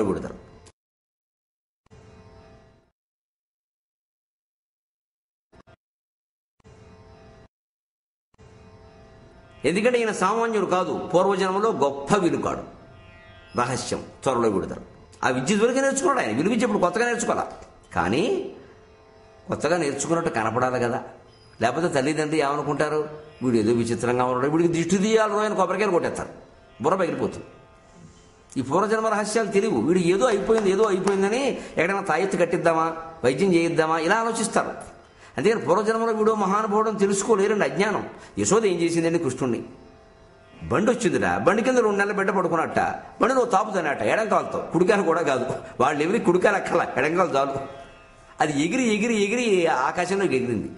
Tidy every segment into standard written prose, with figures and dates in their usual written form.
విడతారు. ఎందుకంటే ఈయన సామాన్యుడు కాదు, పూర్వజన్మలో గొప్ప విలుకాడు. రహస్యం త్వరలో విడతారు. ఆ విద్య దొరికి నేర్చుకున్నాడు ఆయన. విలువిద్య ఇప్పుడు కొత్తగా నేర్చుకోవాలా, కానీ కొత్తగా నేర్చుకున్నట్టు కనపడాలి కదా. లేకపోతే తల్లిదండ్రులు ఏమనుకుంటారు, వీడు ఏదో విచిత్రంగా ఉన్నాడు, వీడికి దిష్టి తీయాలి ఆయన కొబ్బరికాయలు కొట్టేస్తారు, బుర్ర పగిలిపోతుంది. ఈ పూర్వజన్మ రహస్యాలు తెలియవు. వీడు ఏదో అయిపోయిందని ఎక్కడైనా తాయెత్తు కట్టిద్దామా, వైద్యం చేయిద్దామా ఇలా ఆలోచిస్తారు. అందుకని పూర్వజన్మలో వీడు మహానుభావుడు తెలుసుకోలేరండి, అజ్ఞానం. యశోద ఏం చేసిందండి కృష్ణుణ్ణి, బండి వచ్చిందిరా, బండి కింద 2 నెలల బిడ్డ పడుకున్నట్ట, బండిలో తాపుతానట ఎడంకాలతో, కుడికాయలు కూడా కాదు, వాళ్ళు ఎవరి కుడికాయలు అక్కల ఎడంకాలు చాలు. అది ఎగిరి ఆకాశంలోకి ఎగిరింది,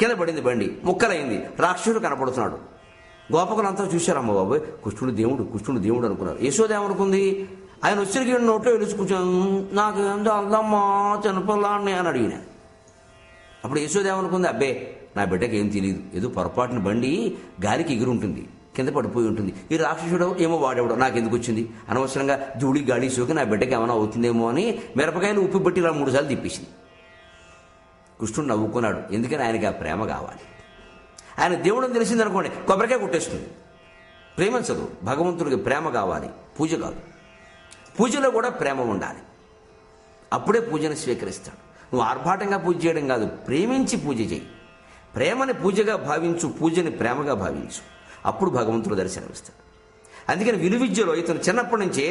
కింద పడింది, బండి ముక్కలైంది. రాక్షసుడు కనపడుతున్నాడు. గోపకులంతా చూశారమ్మ బాబు, కృష్ణుడు దేవుడు అనుకున్నారు. యశోద ఏమనుకుంది, ఆయన వచ్చిన నోట్లో వెలుచుకుంటాను, నాకు అందమ్మా చనిపోలాన్ని అని అడిగిన. అప్పుడు యశోద ఏమనుకుంది, అబ్బే నా బిడ్డకి ఏం తెలియదు, ఏదో పొరపాటున బండి గాలికి ఎగిరి ఉంటుంది, కింద పడిపోయి ఉంటుంది. ఈ రాక్షసుడు ఏమో వాడేవాడు, నాకు ఎందుకు వచ్చింది, అనవసరంగా ధూళి గాలి సోకి నా బిడ్డకి ఏమైనా అవుతుందేమో అని మిరపకాయలు ఉప్పు పెట్టి ఇలా 3 సార్లు తిప్పేసింది. కృష్ణుడు నవ్వుకున్నాడు, ఎందుకని ఆయనకి ఆ ప్రేమ కావాలి. ఆయన దేవుడని తెలిసిందనుకోండి కొబ్బరికాయ కొట్టేస్తుంది, ప్రేమించదు. భగవంతుడికి ప్రేమ కావాలి, పూజ కాదు. పూజలో కూడా ప్రేమ ఉండాలి, అప్పుడే పూజను స్వీకరిస్తాడు. నువ్వు ఆర్భాటంగా పూజ చేయడం కాదు, ప్రేమించి పూజ చేయి. ప్రేమని పూజగా భావించు, పూజని ప్రేమగా భావించు, అప్పుడు భగవంతుడు దర్శనమిస్తాడు. అందుకని విలువిద్యలో ఇతను చిన్నప్పటి నుంచే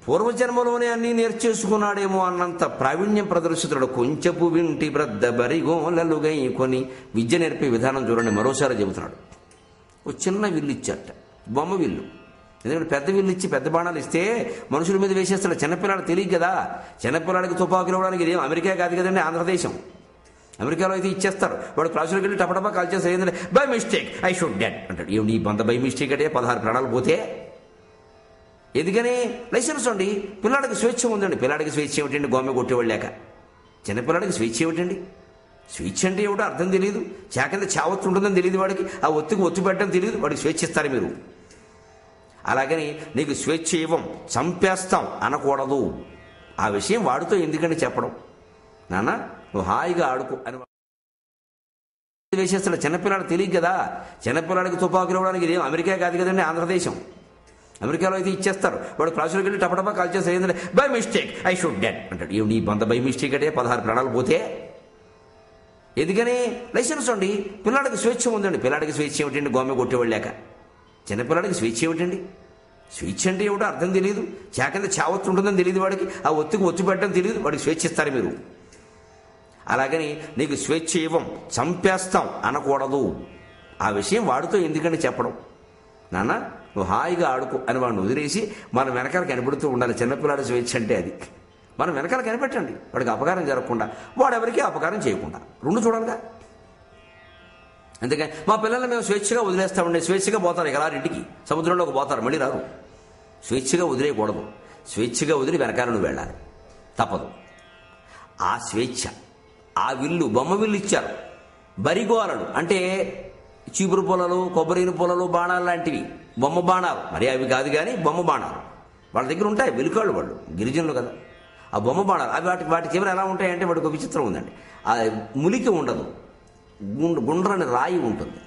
పూర్వజన్మలోనే అన్నీ నేర్చేసుకున్నాడేమో అన్నంత ప్రావీణ్యం ప్రదర్శితుడు. కొంచెపు వింటి బ్రద్ద బరిగోలలుగై కొని విద్య నేర్పే విధానం చూడండి. మరోసారి చెబుతున్నాడు. ఒక చిన్న విల్లు ఇచ్చాట, బొమ్మ విల్లు. ఎందుకంటే పెద్ద విల్లు ఇచ్చి పెద్ద బాణాలు ఇస్తే మనుషుల మీద వేసేస్తాడు. చిన్నపిల్లాడు తెలియదు కదా, చిన్నపిల్లాడికి తుపాకులు ఇవ్వడానికి ఇదేం అమెరికా కాదు కదండి, ఆంధ్రదేశం. అమెరికాలో అయితే ఇచ్చేస్తారు. వాడు క్లాసులోకి వెళ్ళి టపటపా కాల్ చేస్తే ఏంటంటే by mistake I should dead అంటాడు. నీ బంద బై మిస్టేక్ అంటే 16 ప్రాణాలు పోతే. ఎందుకని లైసెన్స్ అండి, పిల్లాడికి స్వేచ్ఛ ఉందండి. పిల్లాడికి స్వేచ్ఛ ఏమిటండి, గోమె కొట్టేవాళ్ళు లేక. చిన్నపిల్లాడికి స్వేచ్ఛ ఏమిటండి, స్వేచ్ఛ అంటే ఏమిటో అర్థం తెలియదు. చాకింద చావత్తు ఉంటుందని తెలియదు వాడికి, ఆ ఒత్తికి ఒత్తి పెట్టడం తెలియదు, వాడికి స్వేచ్ఛ ఇస్తారు మీరు. అలాగని నీకు స్వేచ్ఛ ఇవ్వం, చంపేస్తాం అనకూడదు. ఆ విషయం వాడితో ఎందుకంటే చెప్పడం, నాన్న నువ్వు హాయిగా ఆడుకో అని వేసేస్తాడు. చిన్నపిల్లాడు తెలియదు కదా, చిన్నపిల్లాడికి తుపాకులు ఇవ్వడానికి ఇదేం అమెరికా కాదు కదండి, ఆంధ్రదేశం. అమెరికాలో అయితే ఇచ్చేస్తారు. వాడు క్లాసులోకి వెళ్ళి టపటపా కాల్ చేస్తే ఏంటంటే by mistake I should dead అంటాడు. నీ బంద బై మిస్టేక్ అంటే 16 ప్రాణాలు పోతే. ఎందుకని లైసెన్స్ అండి, పిల్లాడికి స్వేచ్ఛ ఉందండి. పిల్లాడికి స్వేచ్ఛ ఏమిటండి, గోమె కొట్టేవాళ్ళు లేక. చిన్నపిల్లాడికి స్వేచ్ఛ ఏమిటండి, స్వేచ్ఛ అంటే ఏమిటో అర్థం తెలియదు. చాకింద చావత్తు ఉంటుందని తెలియదు వాడికి, ఆ ఒత్తికి ఒత్తి పెట్టడం తెలియదు, వాడికి స్వేచ్ఛ ఇస్తారు మీరు. అలాగని నీకు స్వేచ్ఛ ఇవ్వం, చంపేస్తాం అనకూడదు. ఆ విషయం వాడితో ఎందుకని చెప్పడం, నాన్న నువ్వు హాయిగా ఆడుకో అని వాడిని వదిలేసి మనం వెనకాల కనిపెడుతూ ఉండాలి. చిన్నపిల్లాడి స్వేచ్ఛ అంటే అది. మనం వెనకాల కనిపెట్టండి, వాడికి అపకారం జరగకుండా, వాడు ఎవరికి అపకారం చేయకుండా. 2 చూడాలిగా. అందుకని మా పిల్లల్ని మేము స్వేచ్ఛగా వదిలేస్తామండి. స్వేచ్ఛగా పోతారు, ఇక రారు ఇంటికి, సముద్రంలోకి పోతారు, మళ్ళీ రారు. స్వేచ్ఛగా వదిలేయకూడదు. స్వేచ్ఛగా వదిలి వెనకాల నువ్వు వెళ్ళాలి, తప్పదు. ఆ స్వేచ్ఛ, ఆ విల్లు, బొమ్మ విల్లు ఇచ్చారు. బరిగోలలు అంటే చీపురు పొలలు, కొబ్బరిని పొలలు, బాణాలు లాంటివి, బొమ్మ బాణాలు. మరి అవి కాదు కానీ బొమ్మ బాణాలు వాళ్ళ దగ్గర ఉంటాయి. వెలుకాళ్ళు వాళ్ళు, గిరిజనులు కదా. ఆ బొమ్మ బాణాలు అవి వాటి చివరి ఎలా ఉంటాయంటే వాడికి ఒక విచిత్రం ఉందండి. ఆ ములికి ఉండదు, గుండ్రని రాయి ఉంటుంది.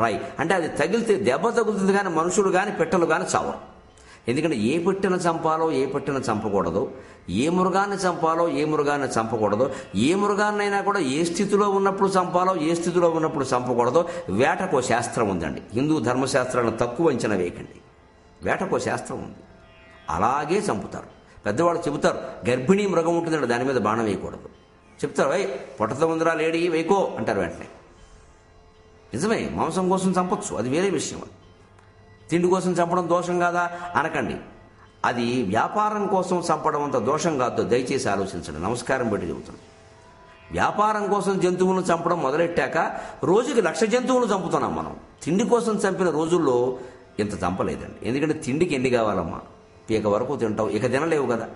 రాయి అంటే అది తగిలితే దెబ్బ తగులుతుంది, కానీ మనుషులు కానీ పెట్టలు కానీ చావరు. ఎందుకంటే ఏ పెట్టెను చంపాలో ఏ పెట్టెను చంపకూడదు, ఏ మృగాన్ని చంపాలో ఏ మృగాన్ని చంపకూడదు, ఏ మృగాన్నైనా కూడా ఏ స్థితిలో ఉన్నప్పుడు చంపాలో ఏ స్థితిలో ఉన్నప్పుడు చంపకూడదు. వేటకో శాస్త్రం ఉందండి. హిందూ ధర్మశాస్త్రాలను తక్కువ అంచనా వేయకండి. వేటకో శాస్త్రం ఉంది, అలాగే చంపుతారు. పెద్దవాళ్ళు చెబుతారు, గర్భిణీ మృగం ఉంటుందండి, దాని మీద బాణం వేయకూడదు. చెప్తారు, పొట్టతో ఉందిరా లేడీ వేయకో అంటారు వెంటనే. నిజమే, మాంసం కోసం చంపొచ్చు, అది వేరే విషయం. తిండి కోసం చంపడం దోషం కాదా అనకండి. అది వ్యాపారం కోసం చంపడం అంత దోషం కాదు, దయచేసి ఆలోచించండి. నమస్కారం పెట్టి చెబుతాను. వ్యాపారం కోసం జంతువులను చంపడం మొదలెట్టాక రోజుకి 1,00,000 జంతువులు చంపుతున్నాం మనం. తిండి కోసం చంపిన రోజుల్లో ఇంత చంపలేదండి. ఎందుకంటే తిండికి ఎన్ని కావాలమ్మా, పీక వరకు తింటావు, ఇక తినలేవు కదా.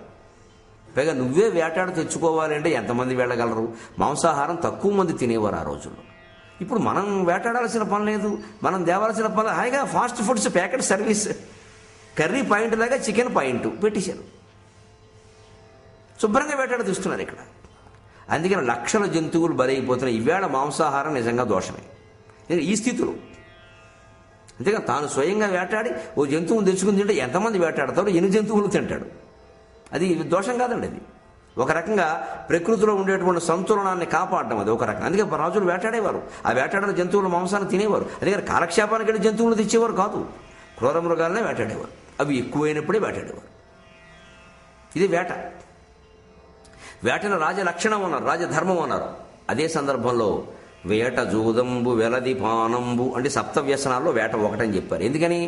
పైగా నువ్వే వేటాడు తెచ్చుకోవాలి అంటే ఎంతమంది వెళ్ళగలరు? మాంసాహారం తక్కువ మంది తినేవారు ఆ రోజుల్లో. ఇప్పుడు మనం వేటాడాల్సిన పని లేదు, మనం తేవాల్సిన పని హాయిగా fast foods packet service, curry point లాగా చికెన్ పాయింట్ పెట్టేశారు. శుభ్రంగా వేటాడ తీస్తున్నారు ఇక్కడ. అందుకని లక్షల జంతువులు బలైపోతున్నాయి. ఈవేళ మాంసాహారం నిజంగా దోషమే ఈ స్థితిలో. అంతేగా తాను స్వయంగా వేటాడి ఓ జంతువును తెచ్చుకుని తింటే ఎంతమంది వేటాడతాడు, ఎన్ని జంతువులు తింటాడు? అది దోషం కాదండి. అది ఒక రకంగా ప్రకృతిలో ఉండేటువంటి సంతులనాన్ని కాపాడడం, అది ఒక రకం. అందుకే రాజులు వేటాడేవారు, ఆ వేటాడిన జంతువుల మాంసాన్ని తినేవారు. అందుకని కాలక్షేపానికి వెళ్ళి జంతువులు తెచ్చేవారు కాదు, క్రూర మృగాలనే వేటాడేవారు. అవి ఎక్కువైనప్పుడే వేటాడేవారు. ఇది వేట. వేటను రాజలక్షణం అన్నారు, రాజధర్మం అన్నారు. అదే సందర్భంలో వేట జూదంబు వెలది పానంబు అంటే సప్తవ్యసనాల్లో వేట ఒకటని చెప్పారు. ఎందుకని?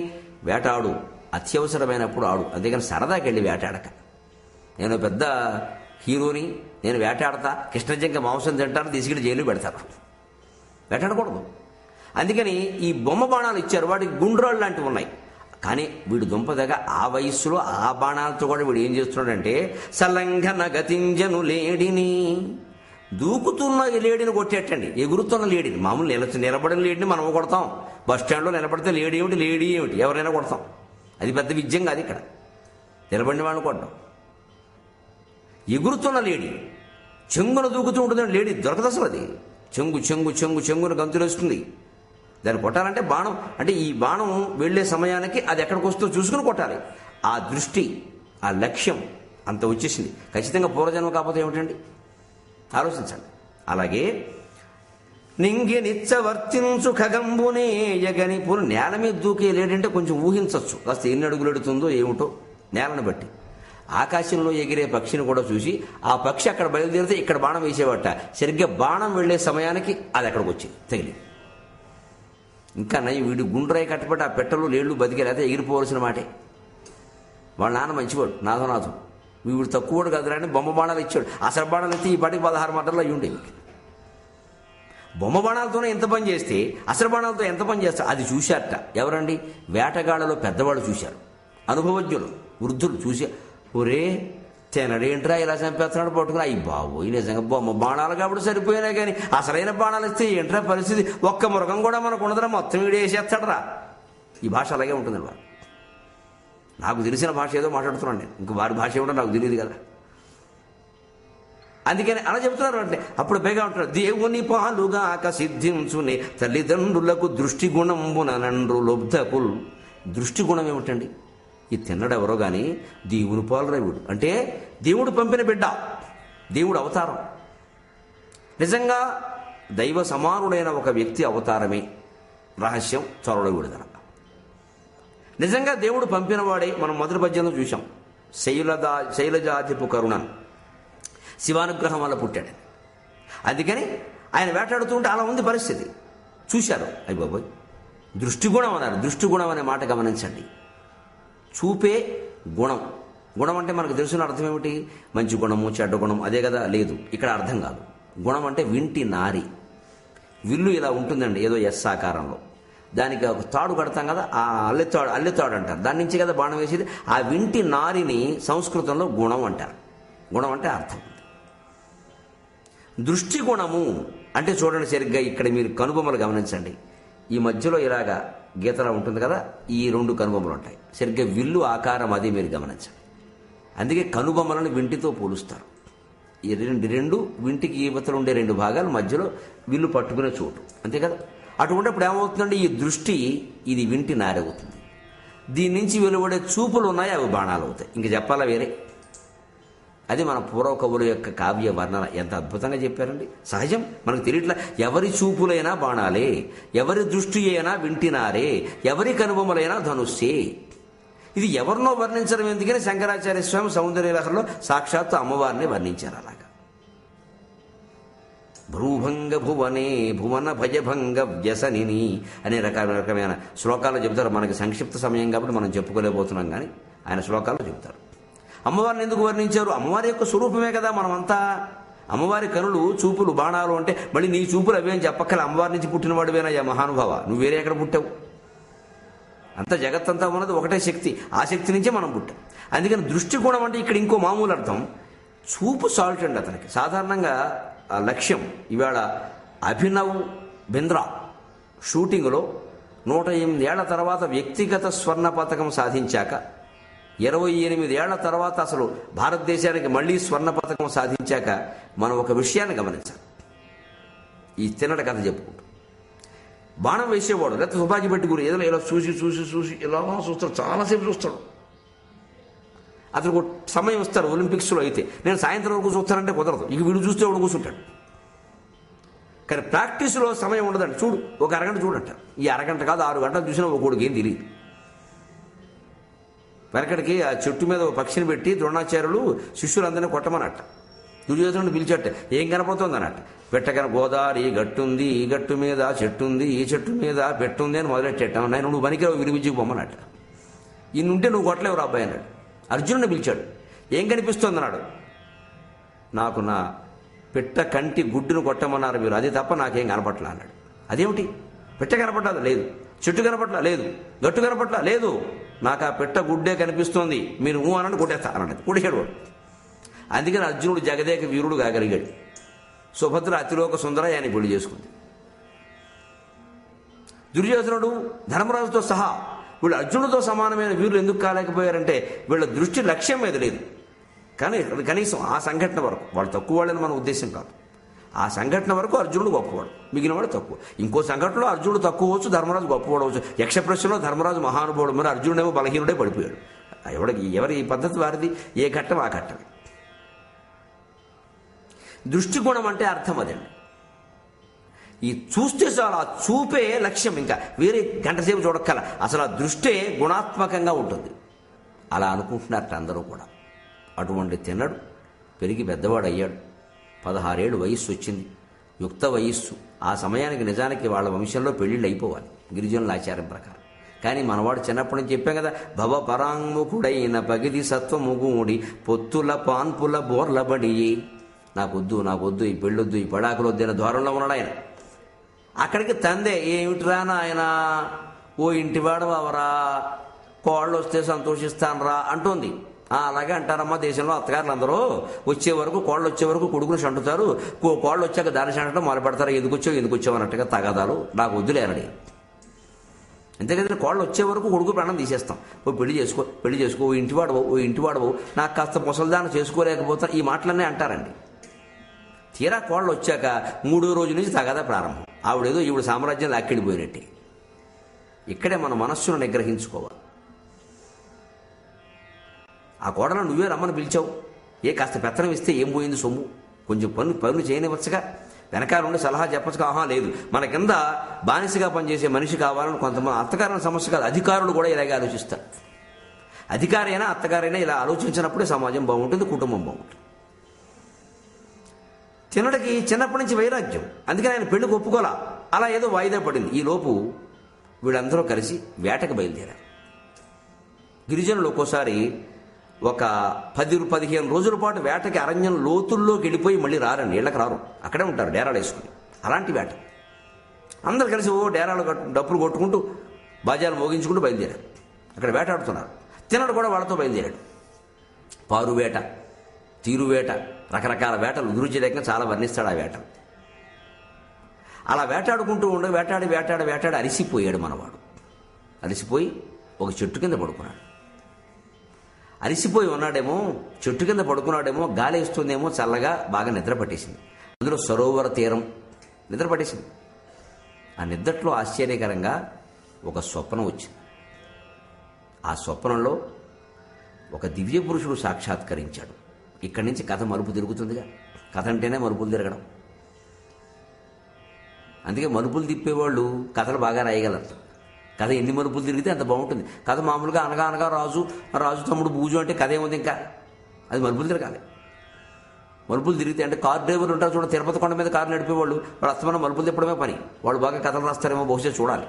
వేట ఆడు, అత్యవసరమైనప్పుడు ఆడు. అందుకని సరదాకి వెళ్ళి వేటాడక. నేను పెద్ద హీరోని, నేను వేటాడతా, కృష్ణజింక మాంసం తింటాను, తీసుకెళ్ళి జైలు పెడతారు. వేటాడకూడదు. అందుకని ఈ బొమ్మ బాణాలు ఇచ్చారు, వాటికి గుండ్రాళ్ళు లాంటివి ఉన్నాయి. కానీ వీడు దుంపదగా ఆ వయస్సులో ఆ బాణాలతో కూడా వీడు ఏం చేస్తున్నాడంటే సలంఘన గతింజను లేడిని, దూకుతున్న లేడిని కొట్టేటండి, ఎగురుతున్న లేడిని. మామూలు నిలబడిన లేడిని మనం కొడతాం, బస్ స్టాండ్లో నిలబడితే లేడీ ఏమిటి ఎవరైనా కొడతాం. అది పెద్ద విజయం కాదు. ఇక్కడ నిలబడిన వాళ్ళని కొట్టడం. ఎగురుతున్న లేడీ చెంగున దూకుతూ ఉంటుందండి. లేడీ దొరకదు అసలు. అది చెంగున గంతులేస్తుంది. దాన్ని కొట్టాలంటే బాణం, అంటే ఈ బాణం వెళ్లే సమయానికి అది ఎక్కడికి వస్తుందో చూసుకుని కొట్టాలి. ఆ దృష్టి, ఆ లక్ష్యం అంత వచ్చేసింది. ఖచ్చితంగా పూర్వజన్మ కాకపోతే ఏమిటండి? ఆలోచించండి. అలాగే నింగి నిత్యవర్తించు ఖగంబునే యగని పూర్ణ నేల మీద దూకే లేడంటే కొంచెం ఊహించవచ్చు, కాస్త ఎన్ని అడుగులు ఎడుతుందో ఏమిటో నేలను బట్టి. ఆకాశంలో ఎగిరే పక్షిని కూడా చూసి ఆ పక్షి అక్కడ బయలుదేరితే ఇక్కడ బాణం వేసేవట. సరిగ్గా బాణం వెళ్లే సమయానికి అది అక్కడికి వచ్చింది, తగిలి. ఇంకా నయ్యి వీడు గుండ్రాయి కట్టబట్టి ఆ పెట్టలు లేళ్లు బతికే, లేకపోతే ఎగిరిపోవలసిన మాటే. వాళ్ళ నాన్న మంచివాడు, నాథనాథం. వీడు తక్కువడు కదరా అని బొమ్మ బాణాలు ఇచ్చాడు. అసలు బాణాలు ఎత్తి ఈ పాటికి 16 మంటల్లో అయ్యి ఉండేవి. బొమ్మ బాణాలతోనే ఎంత పని చేస్తే అసలు బాణాలతో ఎంత పని చేస్తారు అది చూశారట. ఎవరండి? వేటగాళ్లలో పెద్దవాళ్ళు చూశారు, అనుభవజ్ఞులు, వృద్ధులు చూసి, ఒరే తినడేంట్రా ఇలా చంపేస్తున్నాడు పట్టుకుని, అయ్యి బాబోయ్ నిజంగా బొమ్మ బాణాలు కాబట్టి సరిపోయినా కానీ అసలైన బాణాలు ఇస్తే ఏంట్రా పరిస్థితి, ఒక్క మృగం కూడా మనకు ఉండదురా, మొత్తం వీడు వేసేస్తాడరా. ఈ భాష అలాగే ఉంటుందండి. వారు నాకు తెలిసిన భాష ఏదో మాట్లాడుతున్నాను నేను, ఇంక వారి భాష ఏమిటో నాకు తెలియదు కదా. అందుకని అలా చెబుతున్నారు. అంటే అప్పుడు పైగా ఉంటున్నారు, దేవుని పాలుగాక సిద్ధించునే తల్లిదండ్రులకు దృష్టి గుణంబునండ్రు లబ్ధకుల్. దృష్టి గుణం ఏమిటండి? ఈ తిన్నడు ఎవరో కానీ దేవుని పాలు రేవుడు అంటే దేవుడు పంపిన బిడ్డ, దేవుడు అవతారం. నిజంగా దైవ సమానుడైన ఒక వ్యక్తి అవతారమే రహస్యం త్వరలో విడుదల. నిజంగా దేవుడు పంపిన వాడే. మనం మొదటి పద్యంలో చూసాం, శైలజాధిపు కరుణన్ శివానుగ్రహం వల్ల పుట్టాడు. అందుకని ఆయన వేటాడుతుంటే అలా ఉంది పరిస్థితి. చూశారు, అయ్య బాబోయ్ దృష్టిగుణం అన్నారు. దృష్టిగుణం అనే మాట గమనించండి. చూపే గుణం. గుణం అంటే మనకు తెలిసిన అర్థం ఏమిటి? మంచి గుణము, చెడ్డ గుణం, అదే కదా. లేదు, ఇక్కడ అర్థం కాదు. గుణం అంటే వింటి నారి. విల్లు ఇలా ఉంటుందండి ఏదో ఎస్ ఆకారంలో, దానికి ఒక తాడు కడతాం కదా, ఆ అల్లెతాడు అంటారు. దాని నుంచి కదా బాణం వేసేది. ఆ వింటి నారిని సంస్కృతంలో గుణం అంటారు. గుణం అంటే అర్థం. దృష్టి గుణము అంటే చూడండి సరిగ్గా ఇక్కడ మీరు కనుబొమ్మలు గమనించండి. ఈ మధ్యలో ఇలాగా గీతలా ఉంటుంది కదా, ఈ 2 కనుబొమ్మలు ఉంటాయి. సరిగ్గా విల్లు ఆకారం అది మీరు గమనించండి. అందుకే కనుబొమ్మలను వింటితో పోలుస్తారు. ఈ రెండు వింటికి ఈవతలు ఉండే 2 భాగాలు, మధ్యలో విల్లు పట్టుకునే చోటు, అంతే కదా. అటువంటిప్పుడు ఏమవుతుందంటే ఈ దృష్టి ఇది వింటి నారవుతుంది. దీని నుంచి వెలువడే చూపులు ఉన్నాయి, అవి బాణాలు అవుతాయి. ఇంక చెప్పాలా వేరే? అది మన పూర్వ కవుల యొక్క కావ్య వర్ణన ఎంత అద్భుతంగా చెప్పారండి. సహజం, మనకు తెలియట్లా. ఎవరి చూపులైనా బాణాలే, ఎవరి దృష్టి అయినా వింటినారే, ఎవరి కనుబొమ్మలైనా ధనుస్సే. ఇది ఎవరినో వర్ణించడం ఎందుకని శంకరాచార్య స్వామి సౌందర్యలహరిలో సాక్షాత్తు అమ్మవారిని వర్ణించారు. అలాగా భ్రూభంగ భువనే భువన భయభంగ వ్యసనిని అనే రకమైన శ్లోకాలు చెబుతారు. మనకి సంక్షిప్త సమయం కాబట్టి మనం చెప్పుకోలేకపోతున్నాం, కానీ ఆయన శ్లోకాలు చెబుతారు. అమ్మవారిని ఎందుకు వర్ణించారు? అమ్మవారి యొక్క స్వరూపమే కదా మనమంతా. అమ్మవారి కనులు, చూపులు, బాణాలు అంటే మళ్ళీ నీ చూపులు అవేం చెప్పక్కల. అమ్మవారి నుంచి పుట్టినవాడువేనయ్యా మహానుభావ, నువ్వు వేరే ఎక్కడ పుట్టావు? అంత జగత్తంతా ఉన్నది ఒకటే శక్తి, ఆ శక్తి నుంచే మనం పుట్టాం. అందుకని దృష్టి గుణం అంటే ఇక్కడ ఇంకో మామూలు అర్థం. చూపు సాల్ట్ అండి అతనికి. సాధారణంగా ఆ లక్ష్యం ఇవాళ అభినవ్ బింద్రా షూటింగ్లో 108 ఏళ్ల తర్వాత వ్యక్తిగత స్వర్ణ పతకం సాధించాక 28 ఏళ్ల తర్వాత అసలు భారతదేశానికి మళ్లీ స్వర్ణ పథకం సాధించాక మనం ఒక విషయాన్ని గమనించాలి. ఈ తిన్నడ కథ చెప్పుకుంటాం. బాణం వేసేవాడు లేకపోతే తుపాకీ పెట్టి గురి ఏదో ఇలా చూసి చూసి చూసి ఇలా చూస్తాడు, చాలాసేపు చూస్తాడు. అతనికి సమయం ఇస్తారు ఒలింపిక్స్లో అయితే. నేను సాయంత్రం వరకు చూస్తానంటే కుదరదు, ఇక వీడు చూస్తే వాడు కూర్చుంటాడు. కానీ ప్రాక్టీస్లో సమయం ఉండదండి. చూడు, ఒక అరగంట చూడంటారు. ఈ అరగంట కాదు 6 గంటలు చూసినా ఒకడికి ఏం తెలియదు. వెనకడికి ఆ చెట్టు మీద ఒక పక్షిని పెట్టి ద్రోణాచార్యులు శిష్యులందరినీ కొట్టమన్నట్ట. దుర్యోధనుడు పిలిచట్ట, ఏం కనపడుతుంది అన్నట్ట. పెట్టగన గోదావరి గట్టుంది, ఈ గట్టు మీద చెట్టుంది, ఈ చెట్టు మీద పెట్టుంది అని మొదలెట్టేట. నేను నువ్వు పనికిరావు, విడివిద్యకు పొమ్మన్నట్ట. ఇన్నుంటే నువ్వు కొట్టలేవు అబ్బాయి అన్నాడు. అర్జునుడిని పిలిచాడు, ఏం కనిపిస్తుంది అన్నాడు. నాకు నా పిట్ట కంటి గుడ్డును కొట్టమన్నారు మీరు, అది తప్ప నాకేం కనపట్లా అన్నాడు. అదేమిటి, పిట్ట కనపట్లేదు? లేదు. చెట్టు కనపట్లా? లేదు. గట్టు కనపట్లా? లేదు. నాకు ఆ పిట్ట గుడ్డే కనిపిస్తోంది, మీరు అనండి కొట్టేస్తా అన్నాడు. కొట్టేశాడు వాడు. అందుకని అర్జునుడు జగదేక వీరుడు కాగలిగాడు. సుభద్ర అతిలోక సుందరయాన్ని పెళ్లి చేసుకుంది. దుర్యోధనుడు ధర్మరాజుతో సహా వీళ్ళు అర్జునుడితో సమానమైన వీరులు ఎందుకు కాలేకపోయారంటే వీళ్ళ దృష్టి లక్ష్యం మీద లేదు. కానీ కనీసం ఆ సంఘటన వరకు, వాళ్ళు తక్కువ వాళ్ళని మన ఉద్దేశం కాదు, ఆ సంఘటన వరకు అర్జునుడు గొప్పవాడు, మిగిలిన వాడు తక్కువ. ఇంకో సంఘటనలో అర్జునుడు తక్కువ అవచ్చు, ధర్మరాజు గొప్పవాడు అవచ్చు. యక్షప్రశ్నలో ధర్మరాజు మహానుభావుడు, మరి అర్జునుడేమో బలహీనుడే పడిపోయాడు. ఎవరి ఈ పద్ధతి వారిది, ఏ ఘట్టం ఆ ఘట్టమే. దృష్టికోణం అంటే అర్థం అదండి. ఈ చూస్తే చాలు, ఆ చూపే లక్ష్యం, ఇంకా వేరే గంటసేపు చూడక్కల. అసలు ఆ దృష్టే గుణాత్మకంగా ఉంటుంది. అలా అనుకుంటున్నారట అందరూ కూడా. అటువంటి తిన్నడు పెరిగి పెద్దవాడు అయ్యాడు. 16 ఏళ్ళు వయస్సు వచ్చింది, యుక్త వయస్సు. ఆ సమయానికి నిజానికి వాళ్ళ వంశంలో పెళ్లిళ్ళు అయిపోవాలి గిరిజనుల ఆచారం ప్రకారం. కానీ మనవాడు చిన్నప్పటి నుంచి చెప్పాం కదా, భవ పరాంగుకుడైన పగిది సత్వముగూడి పొత్తుల పాన్పుల బోర్లబడి, నాకొద్దు ఈ పెళ్ళొద్దు, ఈ పడాకులు వద్దైన ద్వారంలో ఉన్నాడు ఆయన. అక్కడికి తందే, ఏమిటిరా నాయన, ఓ ఇంటివాడు అవరా, కోళ్ళు వస్తే సంతోషిస్తానరా అంటుంది. అలాగే అంటారమ్మా దేశంలో అత్తగారులు అందరూ. కోళ్ళు వచ్చే వరకు కొడుకును చంటుతారు, కోళ్ళు వచ్చాక దాన్ని చంటడం మొదలు పెడతారు. ఎందుకు వచ్చావు అన్నట్టుగా తగాదాలు. నాకు వద్దులేరని. అంతేకదా, కోళ్ళు వచ్చే వరకు కొడుకు ప్రాణం తీసేస్తాం. పెళ్లి చేసుకో, ఓ ఇంటివాడవు, నాకు కాస్త ముసల్దానం చేసుకోలేకపోతా, ఈ మాటలన్నీ అంటారండి. తీరా కోళ్ళు వచ్చాక 3వ రోజు నుంచి తగాదా ప్రారంభం. ఆవిడేదో ఈవిడ సామ్రాజ్యం లాక్కెళ్ళిపోయినట్టే. ఇక్కడే మన మనస్సును నిగ్రహించుకోవాలి. ఆ కోడలను నువ్వే రమ్మని పిలిచావు, కాస్త పెత్తనం ఇస్తే ఏం పోయింది సొమ్ము, కొంచెం పనులు చేయనివచ్చుగా, వెనకాల ఉండి సలహా చెప్పచ్చుగా. లేదు, మన కింద బానిసగా పనిచేసే మనిషి కావాలని కొంతమంది. అత్తగారిన సమస్య కాదు, అధికారులు కూడా ఇలాగే ఆలోచిస్తారు. అధికారైనా అత్తగారైనా ఇలా ఆలోచించినప్పుడే సమాజం బాగుంటుంది, కుటుంబం బాగుంటుంది. తిన్నడికి చిన్నప్పటి నుంచి వైరాగ్యం, అందుకని ఆయన పెళ్లికి ఒప్పుకోలా. అలా ఏదో వాయిదా పడింది. ఈ లోపు వీళ్ళందరూ కలిసి వేటకు బయలుదేరారు. గిరిజనులు ఒక్కోసారి ఒక 10-15 రోజుల పాటు వేటకి అరణ్యం లోతుల్లోకి వెళ్ళిపోయి మళ్ళీ రారండి, ఇళ్ళకి రారు, అక్కడే ఉంటారు డేరాలు వేసుకుని. అలాంటి వేట అందరు కలిసి డేరాలు డప్పులు కొట్టుకుంటూ బాజాలు మోగించుకుంటూ బయలుదేరారు. అక్కడ వేటాడుతున్నారు. తిన్నడు కూడా వాళ్ళతో బయలుదేరాడు. పారు వేట, తీరు వేట, రకరకాల వేటలు దురుచిరేకంగా చాలా వర్ణిస్తాడు ఆ వేట. అలా వేటాడుకుంటూ వేటాడి అలసిపోయాడు మనవాడు. అలసిపోయి ఒక చెట్టు కింద పడుకున్నాడు. అలసిపోయి ఉన్నాడేమో, చెట్టు కింద పడుకున్నాడేమో, గాలి వేస్తుందేమో, చల్లగా బాగా నిద్ర పట్టేసింది. అందులో సరోవర తీరం నిద్ర పట్టేసింది. ఆ నిద్రలో ఆశ్చర్యకరంగా ఒక స్వప్నం వచ్చింది. ఆ స్వప్నంలో ఒక దివ్య పురుషుడు సాక్షాత్కరించాడు. ఇక్కడి నుంచి కథ మలుపు తిరుగుతుందిగా. కథ అంటేనే మలుపులు తిరగడం. అందుకే మలుపులు తిప్పేవాళ్ళు కథలు బాగా రాయగలరు. కథ ఎన్ని మలుపులు తిరిగితే అంత బాగుంటుంది. కథ మామూలుగా అనగా రాజు తమ్ముడు బూజు అంటే కథ ఏముంది, ఇంకా అది మలుపులు తిరగాలి. మలుపులు తిరిగితే అంటే కార్ డ్రైవర్లు ఉంటారు చూడ, తిరుపతి కొండ మీద కారు నడిపేవాళ్ళు, వాళ్ళు అస్తమానం మలుపులు తిప్పడమే పని. వాళ్ళు బాగా కథలు రాస్తారేమో బహుశా, చూడాలి.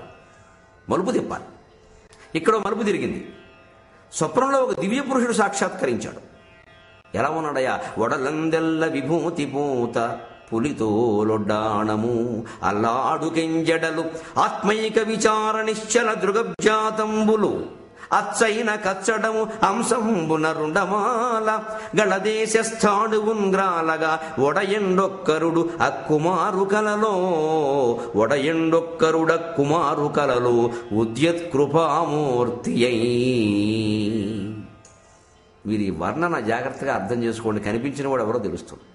మలుపు తిప్పాలి. ఇక్కడ మలుపు తిరిగింది. స్వప్నంలో ఒక దివ్య పురుషుడు సాక్షాత్కరించాడు. ఎలా ఉన్నాడయ్యా? వడలందెల్ల విభూతి పూత పులితోలొడ్డాణము అల్లాడు కెంజడలు ఆత్మైక విచార నిశ్చల దృగభ్యాతంబులు అచ్చైన కచ్చడము అంశంబున రుండమాల గళదేశస్థాడువున్గ్రాలగా ఒడయండొక్కరుడు అక్కుమారు కలలో ఉద్యత్ కృపామూర్తి అయి. మీరు ఈ వర్ణన జాగ్రత్తగా అర్థం చేసుకోండి, కనిపించిన వాడు ఎవరో తెలుస్తుంది.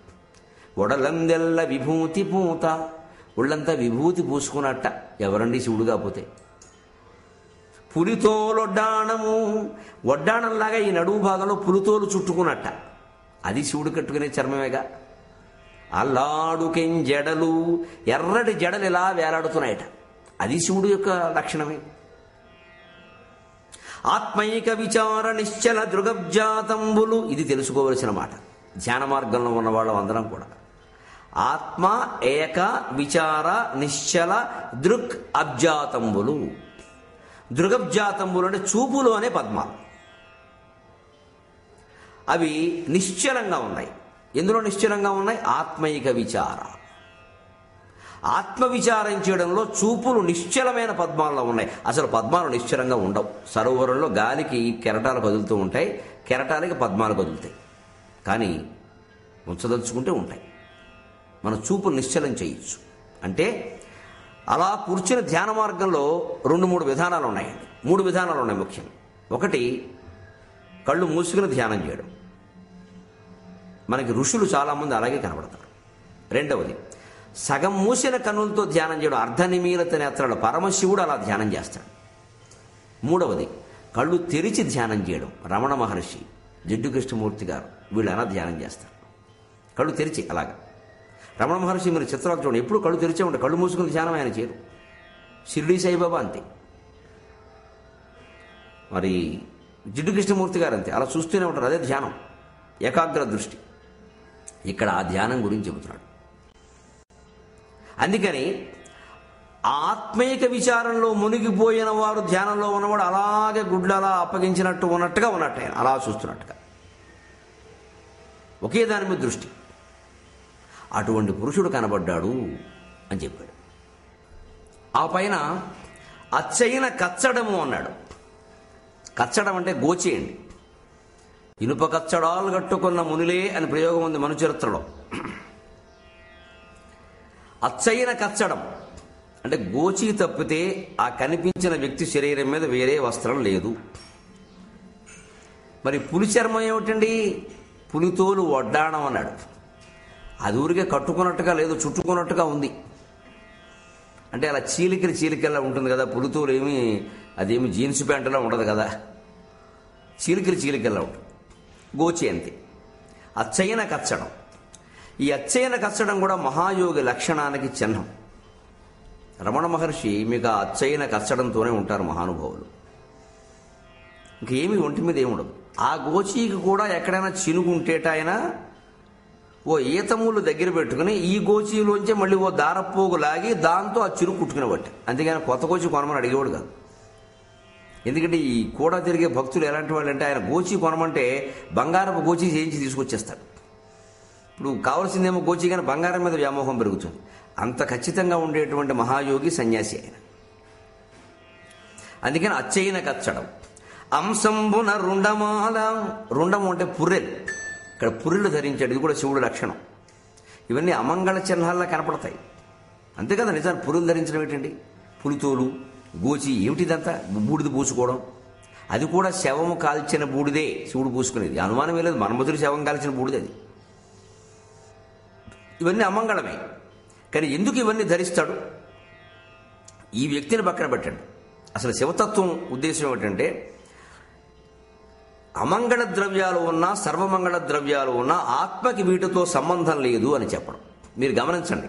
ఒడలందెల్ల విభూతి పూత, ఒళ్ళంతా విభూతి పూసుకున్నట్ట. ఎవరండి శివుడు కాకపోతే? పులితోలొడ్డాణము, వడ్డాణంలాగా ఈ నడువు భాగంలో పులితోలు చుట్టుకున్నట్ట. అది శివుడు కట్టుకునే చర్మమేగా. అల్లాడుకెం జడలు, ఎర్రటి జడలు ఇలా వేలాడుతున్నాయట. అది శివుడు యొక్క లక్షణమే. ఆత్మైక విచార నిశ్చల దృగబ్జాతంబులు, ఇది తెలుసుకోవలసిన మాట. ధ్యాన మార్గంలో ఉన్న వాళ్ళం అందరం కూడా ఆత్మ ఏక విచార నిశ్చల దృక్ అబ్జాతంబులు. దృగబ్జాతంబులు అంటే చూపులు అనే పద్మాలు. అవి నిశ్చలంగా ఉన్నాయి. ఎందులో నిశ్చలంగా ఉన్నాయి? ఆత్మైక విచార. ఆత్మవిచారం చేయడంలో చూపులు నిశ్చలమైన పద్మాల్లో ఉన్నాయి. అసలు పద్మాలు నిశ్చలంగా ఉండవు. సరోవరంలో గాలికి కెరటాలు కదులుతూ ఉంటాయి, కెరటాలకి పద్మాలు కదులుతాయి. కానీ ఉంచదలుచుకుంటే ఉంటాయి. మన చూపులు నిశ్చలం చేయొచ్చు. అంటే అలా కూర్చుని ధ్యాన మార్గంలో 2-3 విధానాలు ఉన్నాయండి. 3 విధానాలు ఉన్నాయి ముఖ్యంగా. ఒకటి, కళ్ళు మూసుకుని ధ్యానం చేయడం. మనకి ఋషులు చాలామంది అలాగే కనబడతారు. రెండవది, సగం మూసిన కన్నులతో ధ్యానం చేయడం. అర్ధనిమీలత నేత్రాలు, పరమశివుడు అలా ధ్యానం చేస్తాడు. మూడవది, కళ్ళు తెరిచి ధ్యానం చేయడం. రమణ మహర్షి, జిడ్డు కృష్ణమూర్తి గారు వీళ్ళు అలా ధ్యానం చేస్తారు. కళ్ళు తెరిచి అలాగా. రమణ మహర్షి మీరు చిత్రాలు చూడండి, ఎప్పుడు కళ్ళు తెరిచే ఉంటాయి. కళ్ళు మూసుకుని ధ్యానం ఆయన చేయరు. షిర్డీ సాయిబాబా అంతే, మరి జిడ్డు కృష్ణమూర్తి గారు అంతే, అలా చూస్తూనే ఉంటారు. అదే ధ్యానం, ఏకాగ్ర దృష్టి. ఇక్కడ ఆ ధ్యానం గురించి చెబుతున్నాడు. అందుకని ఆత్మీక విచారంలో మునిగిపోయిన వారు, ధ్యానంలో ఉన్నవాడు అలాగే గుడ్లు అలా అప్పగించినట్టు ఉన్నట్టుగా ఉన్నట్టు, ఆయన అలా చూస్తున్నట్టుగా ఒకే దాని మీద దృష్టి. అటువంటి పురుషుడు కనబడ్డాడు అని చెప్పాడు. ఆ పైన అచ్చైన కచ్చడము అన్నాడు. కచ్చడం అంటే గోచేయండి. ఇనుప కచ్చడాలు కట్టుకున్న మునిలే అని ప్రయోగం ఉంది మను చరిత్రలో. అచ్చైన కచ్చడం అంటే గోచి తప్పితే ఆ కనిపించిన వ్యక్తి శరీరం మీద వేరే వస్త్రం లేదు. మరి పులి చర్మం ఏమిటండి? పులితోలు వడ్డాణం అన్నాడు. అది ఊరికే కట్టుకున్నట్టుగా లేదు, చుట్టుకున్నట్టుగా ఉంది. అంటే అలా చీలికల్లా ఉంటుంది కదా. పులితోలు అదేమి జీన్స్ ప్యాంటులా ఉండదు కదా, చీలికల్లా ఉంటుంది. గోచి అంతే. అచ్చైన కచ్చడం. ఈ అచ్చైన కచ్చడం కూడా మహాయోగి లక్షణానికి చిహ్నం. రమణ మహర్షి మీకు ఆ అచ్చైన కచ్చడంతోనే ఉంటారు మహానుభావులు. ఇంకేమీ ఒంటి మీద ఏముండదు. ఆ గోచీకి కూడా ఎక్కడైనా చినుగుంటేట ఆయన ఓ ఈతమూలు దగ్గర పెట్టుకుని ఈ గోచీలోంచే మళ్ళీ ఓ దారపోగు లాగి దాంతో ఆ చిరుగు కుట్టుకునేవాడు. అంతేగాని కొత్త గోచి కొనమని అడిగేవాడు కాదు. ఎందుకంటే ఈ కూడా తిరిగే భక్తులు ఎలాంటి వాళ్ళు అంటే, ఆయన గోచి కొనమంటే బంగారపు గోచి చేయించి తీసుకొచ్చేస్తాడు. ఇప్పుడు కావాల్సిందేమో గోచి, కానీ బంగారం మీద వ్యామోహం పెరుగుతుంది. అంత ఖచ్చితంగా ఉండేటువంటి మహాయోగి సన్యాసి ఆయన. అందుకని అచ్చైన కచ్చడం. అంశంబున రుండమాల. రుండము అంటే పుర్రెలు. ఇక్కడ పుర్రెలు ధరించాడు. ఇది కూడా శివుడు లక్షణం. ఇవన్నీ అమంగళ చిహ్నాల్లో కనపడతాయి. అంతే కదా. నిజాన్ని పుర్రెలు ధరించడం ఏంటండి? పులితోలు, గోచి ఏమిటిదంతా? బూడిద పూసుకోవడం. అది కూడా శవము కాల్చిన బూడిదే శివుడు పూసుకునేది. అనుమానమే లేదు, మన్మధుడు శవం కాల్చిన బూడిదే అది. ఇవన్నీ అమంగళమే. కానీ ఎందుకు ఇవన్నీ ధరిస్తాడు? ఈ వ్యక్తిని పక్కన పెట్టండి. అసలు శివతత్వం ఉద్దేశం ఏమిటంటే, అమంగళ ద్రవ్యాలు ఉన్నా సర్వమంగళ ద్రవ్యాలు ఉన్నా ఆత్మకి వీటితో సంబంధం లేదు అని చెప్పడం. మీరు గమనించండి,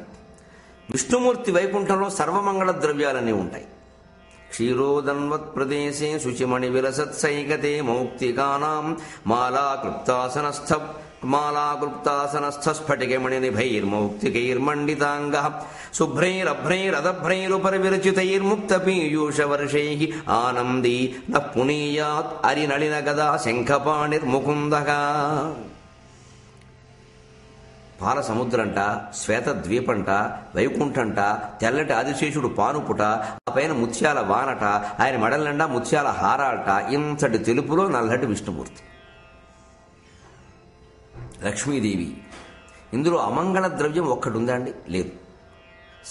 విష్ణుమూర్తి వైకుంఠంలో సర్వమంగళ ద్రవ్యాలన్నీ ఉంటాయి. క్షీరోదన్వత్ ప్రదేశే శుచిమణి విలసత్సైకతే మౌక్తికానాం మాలాకృప్తాసనస్థ స్ఫటికమణి నిభైర్మౌక్తికైర్మండితాంగ శుభ్రైరభ్రైరదభ్రైరుపరి విరచితైర్ముక్త పీయూష వర్షై ఆనందీ న పునీయాత్ అరినళిన గదా శంఖపాణిర్ముకుందగా. పాల సముద్రంట, శ్వేత ద్వీపంట, వైకుంఠంట, తెల్లటి ఆదిశేషుడు పానుపుట, ఆ పైన ముత్యాల వానట, ఆయన మెడల నిండా ముత్యాల హారాలట. ఇంతటి తెలుపులో నల్లటి విష్ణుమూర్తి, లక్ష్మీదేవి. ఇందులో అమంగళ ద్రవ్యం ఒక్కటి ఉందా అండి? లేదు.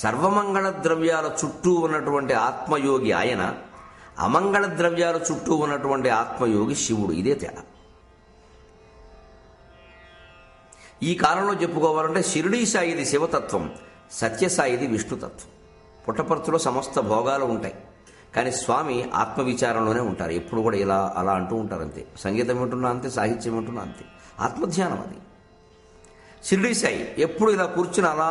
సర్వమంగళ ద్రవ్యాల చుట్టూ ఉన్నటువంటి ఆత్మయోగి ఆయన, అమంగళ ద్రవ్యాల చుట్టూ ఉన్నటువంటి ఆత్మయోగి శివుడు. ఇదే తేడా. ఈ కాలంలో చెప్పుకోవాలంటే షిరిడీ సాయిది శివతత్వం, సత్యసాయిది విష్ణుతత్వం. పుట్టపర్తిలో సమస్త భోగాలు ఉంటాయి, కానీ స్వామి ఆత్మవిచారంలోనే ఉంటారు. ఎప్పుడు కూడా ఇలా అలా అంటూ ఉంటారు అంతే. సంగీతం వింటున్నా అంతే, సాహిత్యం వింటున్నా అంతే. ఆత్మధ్యానం అది. షిరిడీ సాయి ఎప్పుడు ఇలా కూర్చుని అలా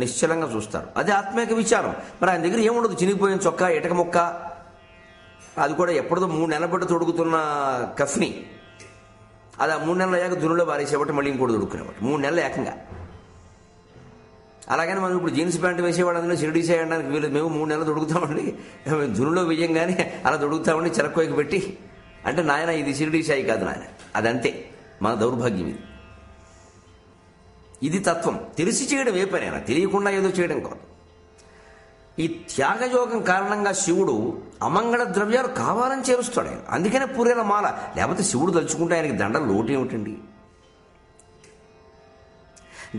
నిశ్చలంగా చూస్తారు. అదే ఆత్మీయ విచారం. మరి ఆయన దగ్గర ఏముండదు, చినిగిపోయిన చొక్కా, ఇటక ముక్క, అది కూడా ఎప్పుడో 3 నెలల బట్టి తొడుగుతున్న కఫ్ని, అది ఆ 3 నెలలు అయ్యాక దునిలో వారేసేవాటి, మళ్ళీ ఇంకోటి తొడుక్కునేవాటి 3 నెలలు ఏకంగా. అలాగని మనం ఇప్పుడు జీన్స్ ప్యాంట్ వేసేవాడు అందులో షిరిడీ సాయి అనడానికి వీళ్ళు. మేము 3 నెలలు తొడుగుతామండి, దునిలో వెయ్యంగానే అలా తొడుగుతామండి చెరక్కోయకి పెట్టి. అంటే నాయన ఇది షిరిడీ సాయి కాదు నాయన, అదంతే మన దౌర్భాగ్యం. ఇది తత్వం. తెలిసి చేయడం ఏ పనైనా, తెలియకుండా ఏదో చేయడం కాదు. ఈ త్యాగయోగం కారణంగా శివుడు అమంగళ ద్రవ్యాలు కావాలని చేరుస్తాడు ఆయన. అందుకనే పూరేల మాల. లేకపోతే శివుడు తలుచుకుంటే ఆయనకి దండలు లోటు ఏమిటండి?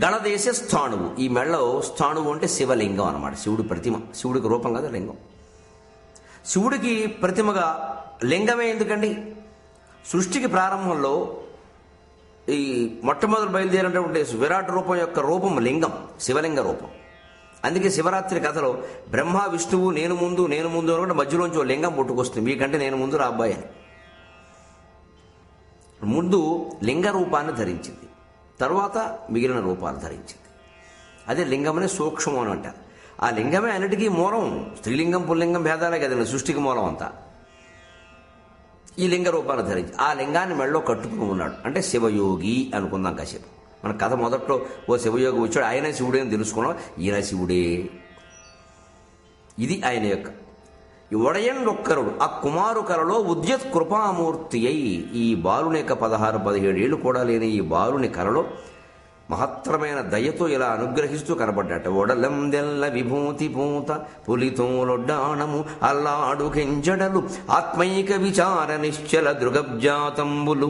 గణదేశ స్థాణువు. ఈ మెళ్ళలో స్థాణువు అంటే శివలింగం అన్నమాట. శివుడి ప్రతిమ. శివుడికి రూపం కాదు, లింగం. శివుడికి ప్రతిమగా లింగమే ఎందుకండి? సృష్టికి ప్రారంభంలో ఈ మొట్టమొదటి బయలుదేరినటువంటి విరాట్ రూపం యొక్క రూపం లింగం, శివలింగ రూపం. అందుకే శివరాత్రి కథలో బ్రహ్మ విష్ణువు నేను ముందు అనుకుంటే మధ్యలోంచి ఓ లింగం పుట్టుకొస్తుంది. మీకంటే నేను ముందు రా అబ్బాయి అని. ముందు లింగ రూపాన్ని ధరించింది, తరువాత మిగిలిన రూపాలు ధరించింది. అదే లింగమనే సూక్ష్మం అని అంటారు. ఆ లింగమే అన్నిటికీ మూలం. స్త్రీలింగం పుల్లింగం భేదాలే కదండి సృష్టికి మూలం అంతా. ఈ లింగ రూపాన్ని ధరించి ఆ లింగాన్ని మెళ్ళలో కట్టుకుని ఉన్నాడు. అంటే శివయోగి అనుకుందాం కాసేపు. మన కథ మొదట్లో ఓ శివయోగి వచ్చాడు, ఆయన శివుడే అని తెలుసుకున్నాం. ఈయన శివుడే. ఇది ఆయన యొక్క ఒడయండొక్కరుడు. ఆ కుమారు కలలో ఉద్యత్ కృపామూర్తి అయి, ఈ బాలుని యొక్క 16-17 ఏళ్ళు కూడా లేని ఈ బాలుని కలలో మహత్తరమైన దయతో ఇలా అనుగ్రహిస్తూ కనబడ్డాట. ఒడలం దెల్ల విభూతి పూత పులితోలొడ్డాణము అల్లాడు కెంజడలు ఆత్మైక విచార నిశ్చల దృగబ్జాతంబులు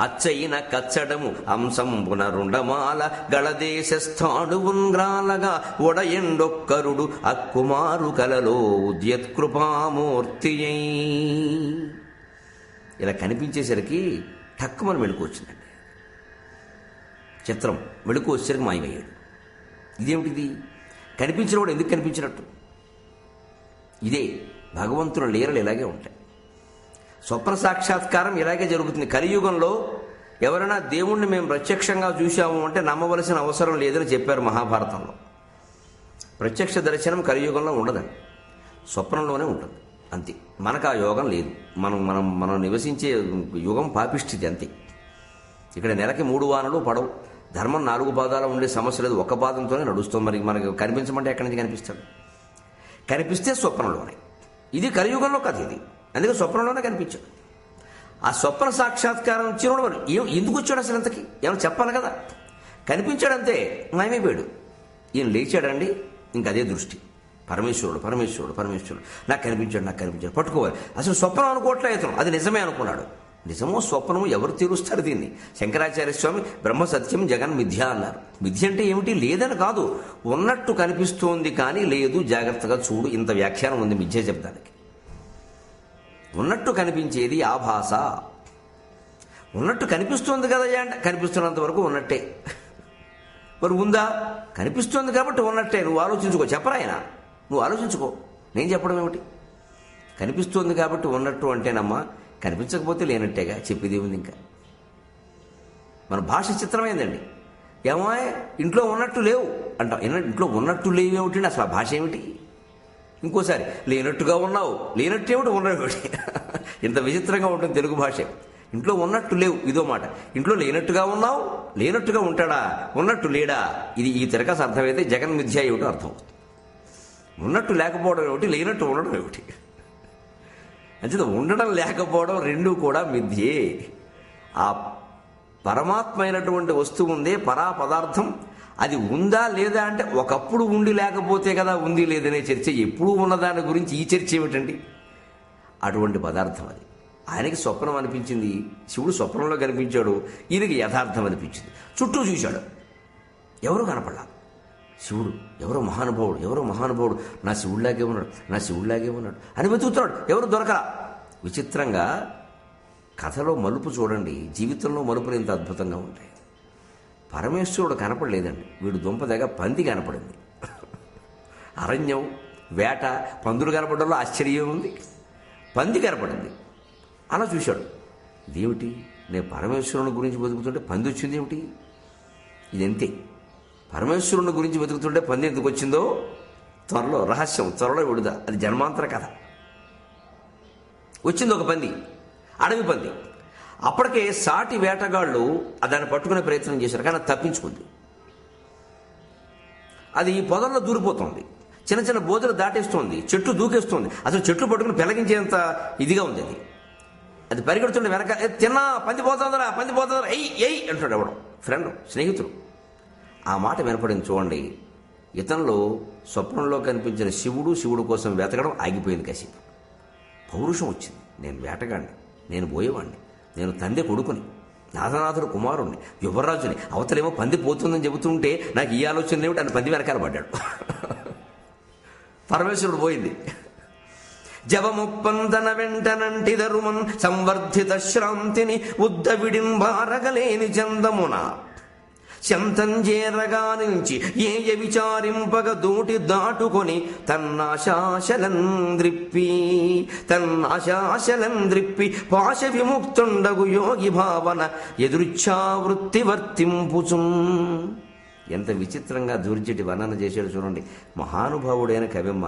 అచ్చైన కచ్చడము అంశంబున రుండమాల గళదేశ స్థాణువున్గ్రాలగా ఒడయండొక్కరుడు అక్కుమారు కలలో ఉద్యత్కృపామూర్తి. ఇలా కనిపించేసరికి ఠక్కుమని మెళుకొచ్చిందండి. చిత్రం. మెళుకు వచ్చేసరికి మాయమయ్యాడు. ఇదేమిటిది? కనిపించిన వాడు ఎందుకు కనిపించినట్టు? ఇదే భగవంతుని లీలలు ఇలాగే ఉంటాయి. స్వప్న సాక్షాత్కారం ఇలాగే జరుగుతుంది. కలియుగంలో ఎవరైనా దేవుణ్ణి మేము ప్రత్యక్షంగా చూశాము అంటే నమ్మవలసిన అవసరం లేదని చెప్పారు మహాభారతంలో. ప్రత్యక్ష దర్శనం కలియుగంలో ఉండదండి, స్వప్నంలోనే ఉంటుంది అంతే. మనకు ఆ యోగం లేదు. మనం నివసించే యుగం పాపిష్టిది అంతే. ఇక్కడ నెలకి 3 వానలు పడవు. ధర్మం 4 పాదాలు ఉండే సమస్య లేదు, ఒక్క పాదంతోనే నడుస్తుంది. మరి మనకి కనిపించమంటే ఎక్కడి నుంచి కనిపిస్తాడు? కనిపిస్తే స్వప్నంలోనే. ఇది కలియుగంలో కథ ఇది. అందుకే స్వప్నంలోనే కనిపించాడు. ఆ స్వప్న సాక్షాత్కారం ఇచ్చినోడు మరి ఎందుకు వచ్చాడు అసలు? ఇంతకి ఏమైనా చెప్పాలి కదా. కనిపించాడంతే, మాయమైపోయాడు. ఈయన లేచాడండి, ఇంక అదే దృష్టి. పరమేశ్వరుడు నాకు కనిపించాడు పట్టుకోవాలి. అసలు స్వప్నం అనుకోవట్లేదు, అది నిజమే అనుకున్నాడు. నిజమో స్వప్నమో ఎవరు తీరుస్తారు దీన్ని? శంకరాచార్య స్వామి బ్రహ్మ సత్యం జగన్ మిథ్య అన్నారు. మిథ్య అంటే ఏమిటి? లేదని కాదు, ఉన్నట్టు కనిపిస్తోంది కానీ లేదు, జాగ్రత్తగా చూడు. ఇంత వ్యాఖ్యానం ఉంది మిథ్య శబ్దానికి. ఉన్నట్టు కనిపించేది ఆభాస. ఉన్నట్టు కనిపిస్తోంది కదయ్యా అంటే కనిపిస్తున్నంత వరకు ఉన్నట్టే. మరి ఉందా? కనిపిస్తోంది కాబట్టి ఉన్నట్టే. నువ్వు ఆలోచించుకో. చెప్పరా ఆయన, నువ్వు ఆలోచించుకో. నేను చెప్పడం ఏమిటి? కనిపిస్తోంది కాబట్టి ఉన్నట్టు అంటేనమ్మా, కనిపించకపోతే లేనట్టేగా. చెప్పేది ఏముంది ఇంకా? మన భాష చిత్రమైందండి. ఏమో ఇంట్లో ఉన్నట్టు లేవు అంటాం. ఇంట్లో ఉన్నట్టు లేవు ఏమిటి? అసలు ఆ భాష ఏమిటి? ఇంకోసారి లేనట్టుగా ఉన్నావు, లేనట్టు ఏమిటి, ఉన్నట్టు. ఇంత విచిత్రంగా ఉంటుంది తెలుగు భాష. ఇంట్లో ఉన్నట్టు లేవు ఇదో మాట. ఇంట్లో లేనట్టుగా ఉన్నావు, లేనట్టుగా ఉంటాడా, ఉన్నట్టు లేడా? ఇది ఈ తిరకాసు అర్థమైతే జగన్ మిథ్య ఏమిటో అర్థం. ఉన్నట్టు లేకపోవడం ఏమిటి, లేనట్టు ఉండడం ఏమిటి? అంటే ఉండడం లేకపోవడం రెండూ కూడా మిథ్యే. ఆ పరమాత్మ అయినటువంటి వస్తువు ఉందే, పరా పదార్థం, అది ఉందా లేదా అంటే ఒకప్పుడు ఉండి లేకపోతే కదా ఉంది లేదనే చర్చ. ఎప్పుడూ ఉన్నదాని గురించి ఈ చర్చ ఏమిటండి? అటువంటి పదార్థం అది. ఆయనకి స్వప్నం అనిపించింది, శివుడు స్వప్నంలో కనిపించాడు, ఈయనకి యథార్థం అనిపించింది. చుట్టూ చూశాడు, ఎవరు కనపడలా. శివుడు ఎవరో మహానుభావుడు నా శివుడిలాగే ఉన్నాడు అని వెతుకుతున్నాడు, ఎవరు దొరకరా. విచిత్రంగా కథలో మలుపు చూడండి, జీవితంలో మలుపులు ఎంత అద్భుతంగా ఉంటాయి. పరమేశ్వరుడు కనపడలేదండి. వీడు దుంపదగ పంది కనపడింది. అరణ్యం, వేట, పందులు కనపడడంలో ఆశ్చర్యం ఉంది. పంది కనపడింది. అలా చూశాడు. ఇదేమిటి, నేను పరమేశ్వరుని గురించి బతుకుతుంటే పంది వచ్చింది ఏమిటి? ఇదంతే. పరమేశ్వరుని గురించి బతుకుతుంటే పంది ఎందుకు వచ్చిందో త్వరలో రహస్యం, త్వరలో విడుదా. అది జన్మాంతర కథ. వచ్చింది ఒక పంది, అడవి పంది. అప్పటికే సాటి వేటగాళ్ళు దాన్ని పట్టుకునే ప్రయత్నం చేశారు, కానీ అది తప్పించుకుంది. అది పొదల్లో దూరిపోతుంది, చిన్న చిన్న బోధలు దాటేస్తోంది, చెట్లు దూకేస్తోంది. అసలు చెట్లు పట్టుకుని పెలగించేంత ఇదిగా ఉంది అది. అది పరిగెడుతుండే వెనక, తిన్నా పంది పోతుందరా, పంది పోతుందరా, ఎయ్ ఎయ్ అంటాడు ఎవడు, ఫ్రెండ్, స్నేహితుడు. ఆ మాట వినపడింది. చూడండి, ఇతనిలో స్వప్నంలో కనిపించిన శివుడు కోసం వెతకడం ఆగిపోయింది. కాసేపు పౌరుషం వచ్చింది. నేను వేటగాడిని, నేను పోయేవాడిని, నేను తండ్రి కొడుకుని, నాథనాథుడు కుమారుణ్ణి, యువరాజుని. అవతలేమో పంది పోతుందని చెబుతుంటే నాకు ఈ ఆలోచన ఏమిటి అని పంది వెనకాల పడ్డాడు. పరమేశ్వరుడు పోయింది. జవముప్పందన వెంటనంటిదరుమన్ సంవర్ధిత శ్రాంతిని ఉద్దవిడింబారగలేని చందమున శంతంజేరగా నుంచి ఏయ విచారింపగ దూటి దాటుకొని తన్నాశాశలంద్రిప్పి పాశ విముక్తుండగు యోగి భావన ఎదురుచ్ఛావృత్తి వర్తింపుచు. ఎంత విచిత్రంగా దూర్జటి వర్ణన చేశాడు చూడండి. మహానుభావుడైన కవిమ్మ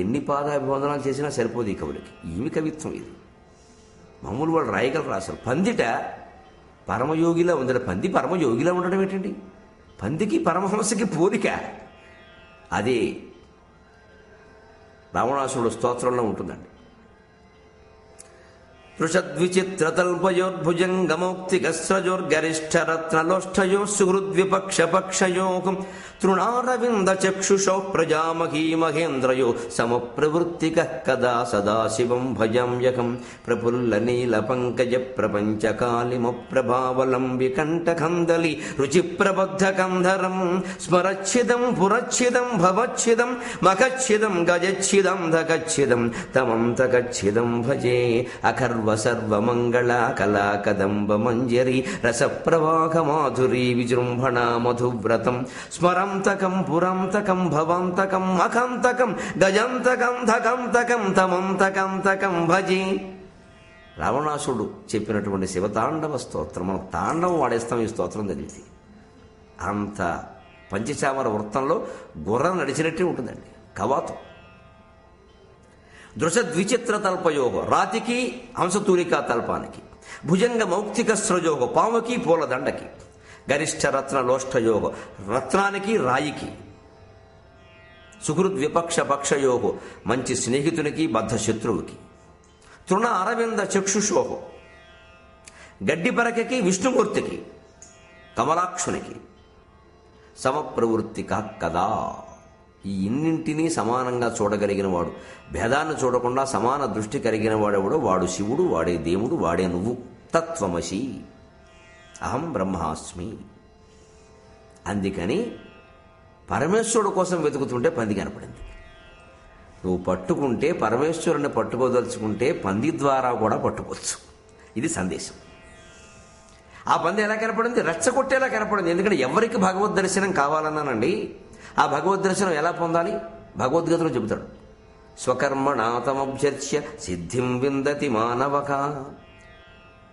ఎన్ని పాదాభివందనాలు చేసినా సరిపోదు ఈ కవులకి. ఏమి కవిత్వం ఇది! మామూలు వాళ్ళు రాయగలరు అసలు. పందిట పరమయోగిలా ఉంది. పంది పరమయోగిలా ఉండడం ఏంటండి? పందికి పరమహంసకి పోలిక. అదే రావణాసురుడు స్తోత్రంలో ఉంటుందండి. పృషద్విచిత్రతల్పయోర్భుజంగమౌక్తికస్రజోర్గరిష్ఠరత్నలోష్ఠయో సుహృద్విపక్షపక్షయో తృణారవింద చక్షుషో ప్రజామహీ మహేంద్రయో సమప్రవృత్తిక కదా సదాశివం భజామ్యకం ప్రఫుల్ల నీల పంకజ ప్రపంచకాలిమప్రభావలంబి కంఠకందలి రుచిప్రబద్ధకంధరం స్మరచ్ఛిదం పురచ్ఛిదం భవచ్ఛిదం మఖచ్ఛిదం గజచ్ఛిదం ధకచ్ఛిదం తమంతకచ్ఛిదం భజే అకర్వ సర్వమంగళ కళా కదంబ మంజరి రసప్రవాహ మాధురీ విజృంభణ మధువ్రతం స్మరంతకం పురంతకం భవంతకం అకంతకం గజంతకం ధకంతకం తమంతకంతకం భజే. రావణాసుడు చెప్పినటువంటి శివతాండవ స్తోత్రం. మనం తాండవం వాడేస్తాం ఈ స్తోత్రం చదివితే. అంత పంచచామర వృత్తంలో గుర్రం నడిచినట్టే ఉంటుందండి కవాతు. దృశద్విచిత్ర తల్పయోగ రాతికి హంసతూలికా తల్పానికి, భుజంగ మౌక్తిక స్రజోగ పాముకి పూలదండకి, గరిష్ఠ రత్న లోష్ఠయోగ రత్నానికి రాయికి, సుహృద్ విపక్ష పక్షయోగో మంచి స్నేహితునికి బద్ధ శత్రువుకి, తృణ అరవింద చక్షుషోహో గడ్డిపరకకి విష్ణుమూర్తికి, కమలాక్షునికి, సమప్రవృత్తి కదా. ఈ ఇన్నింటినీ సమానంగా చూడగలిగిన వాడు, భేదాన్ని చూడకుండా సమాన దృష్టి కలిగిన వాడెవడో వాడు శివుడు, వాడే దేవుడు, వాడే నువ్వు. తత్వమసి అహం బ్రహ్మాస్మి. అందుకని పరమేశ్వరుడు కోసం వెతుకుతుంటే పంది కనపడింది. నువ్వు పట్టుకుంటే, పరమేశ్వరుని పట్టుకోదలుచుకుంటే పంది ద్వారా కూడా పట్టుకోవచ్చు. ఇది సందేశం. ఆ పంది ఎలా కనపడింది? రెచ్చగొట్టేలా కనపడింది. ఎందుకంటే ఎవరికి భగవద్ దర్శనం కావాలన్నానండి, ఆ భగవద్ దర్శనం ఎలా పొందాలి? భగవద్గీతలో చెబుతాడు, స్వకర్మణాతమభ్యర్చ్య సిద్ధిం విందతి మానవక.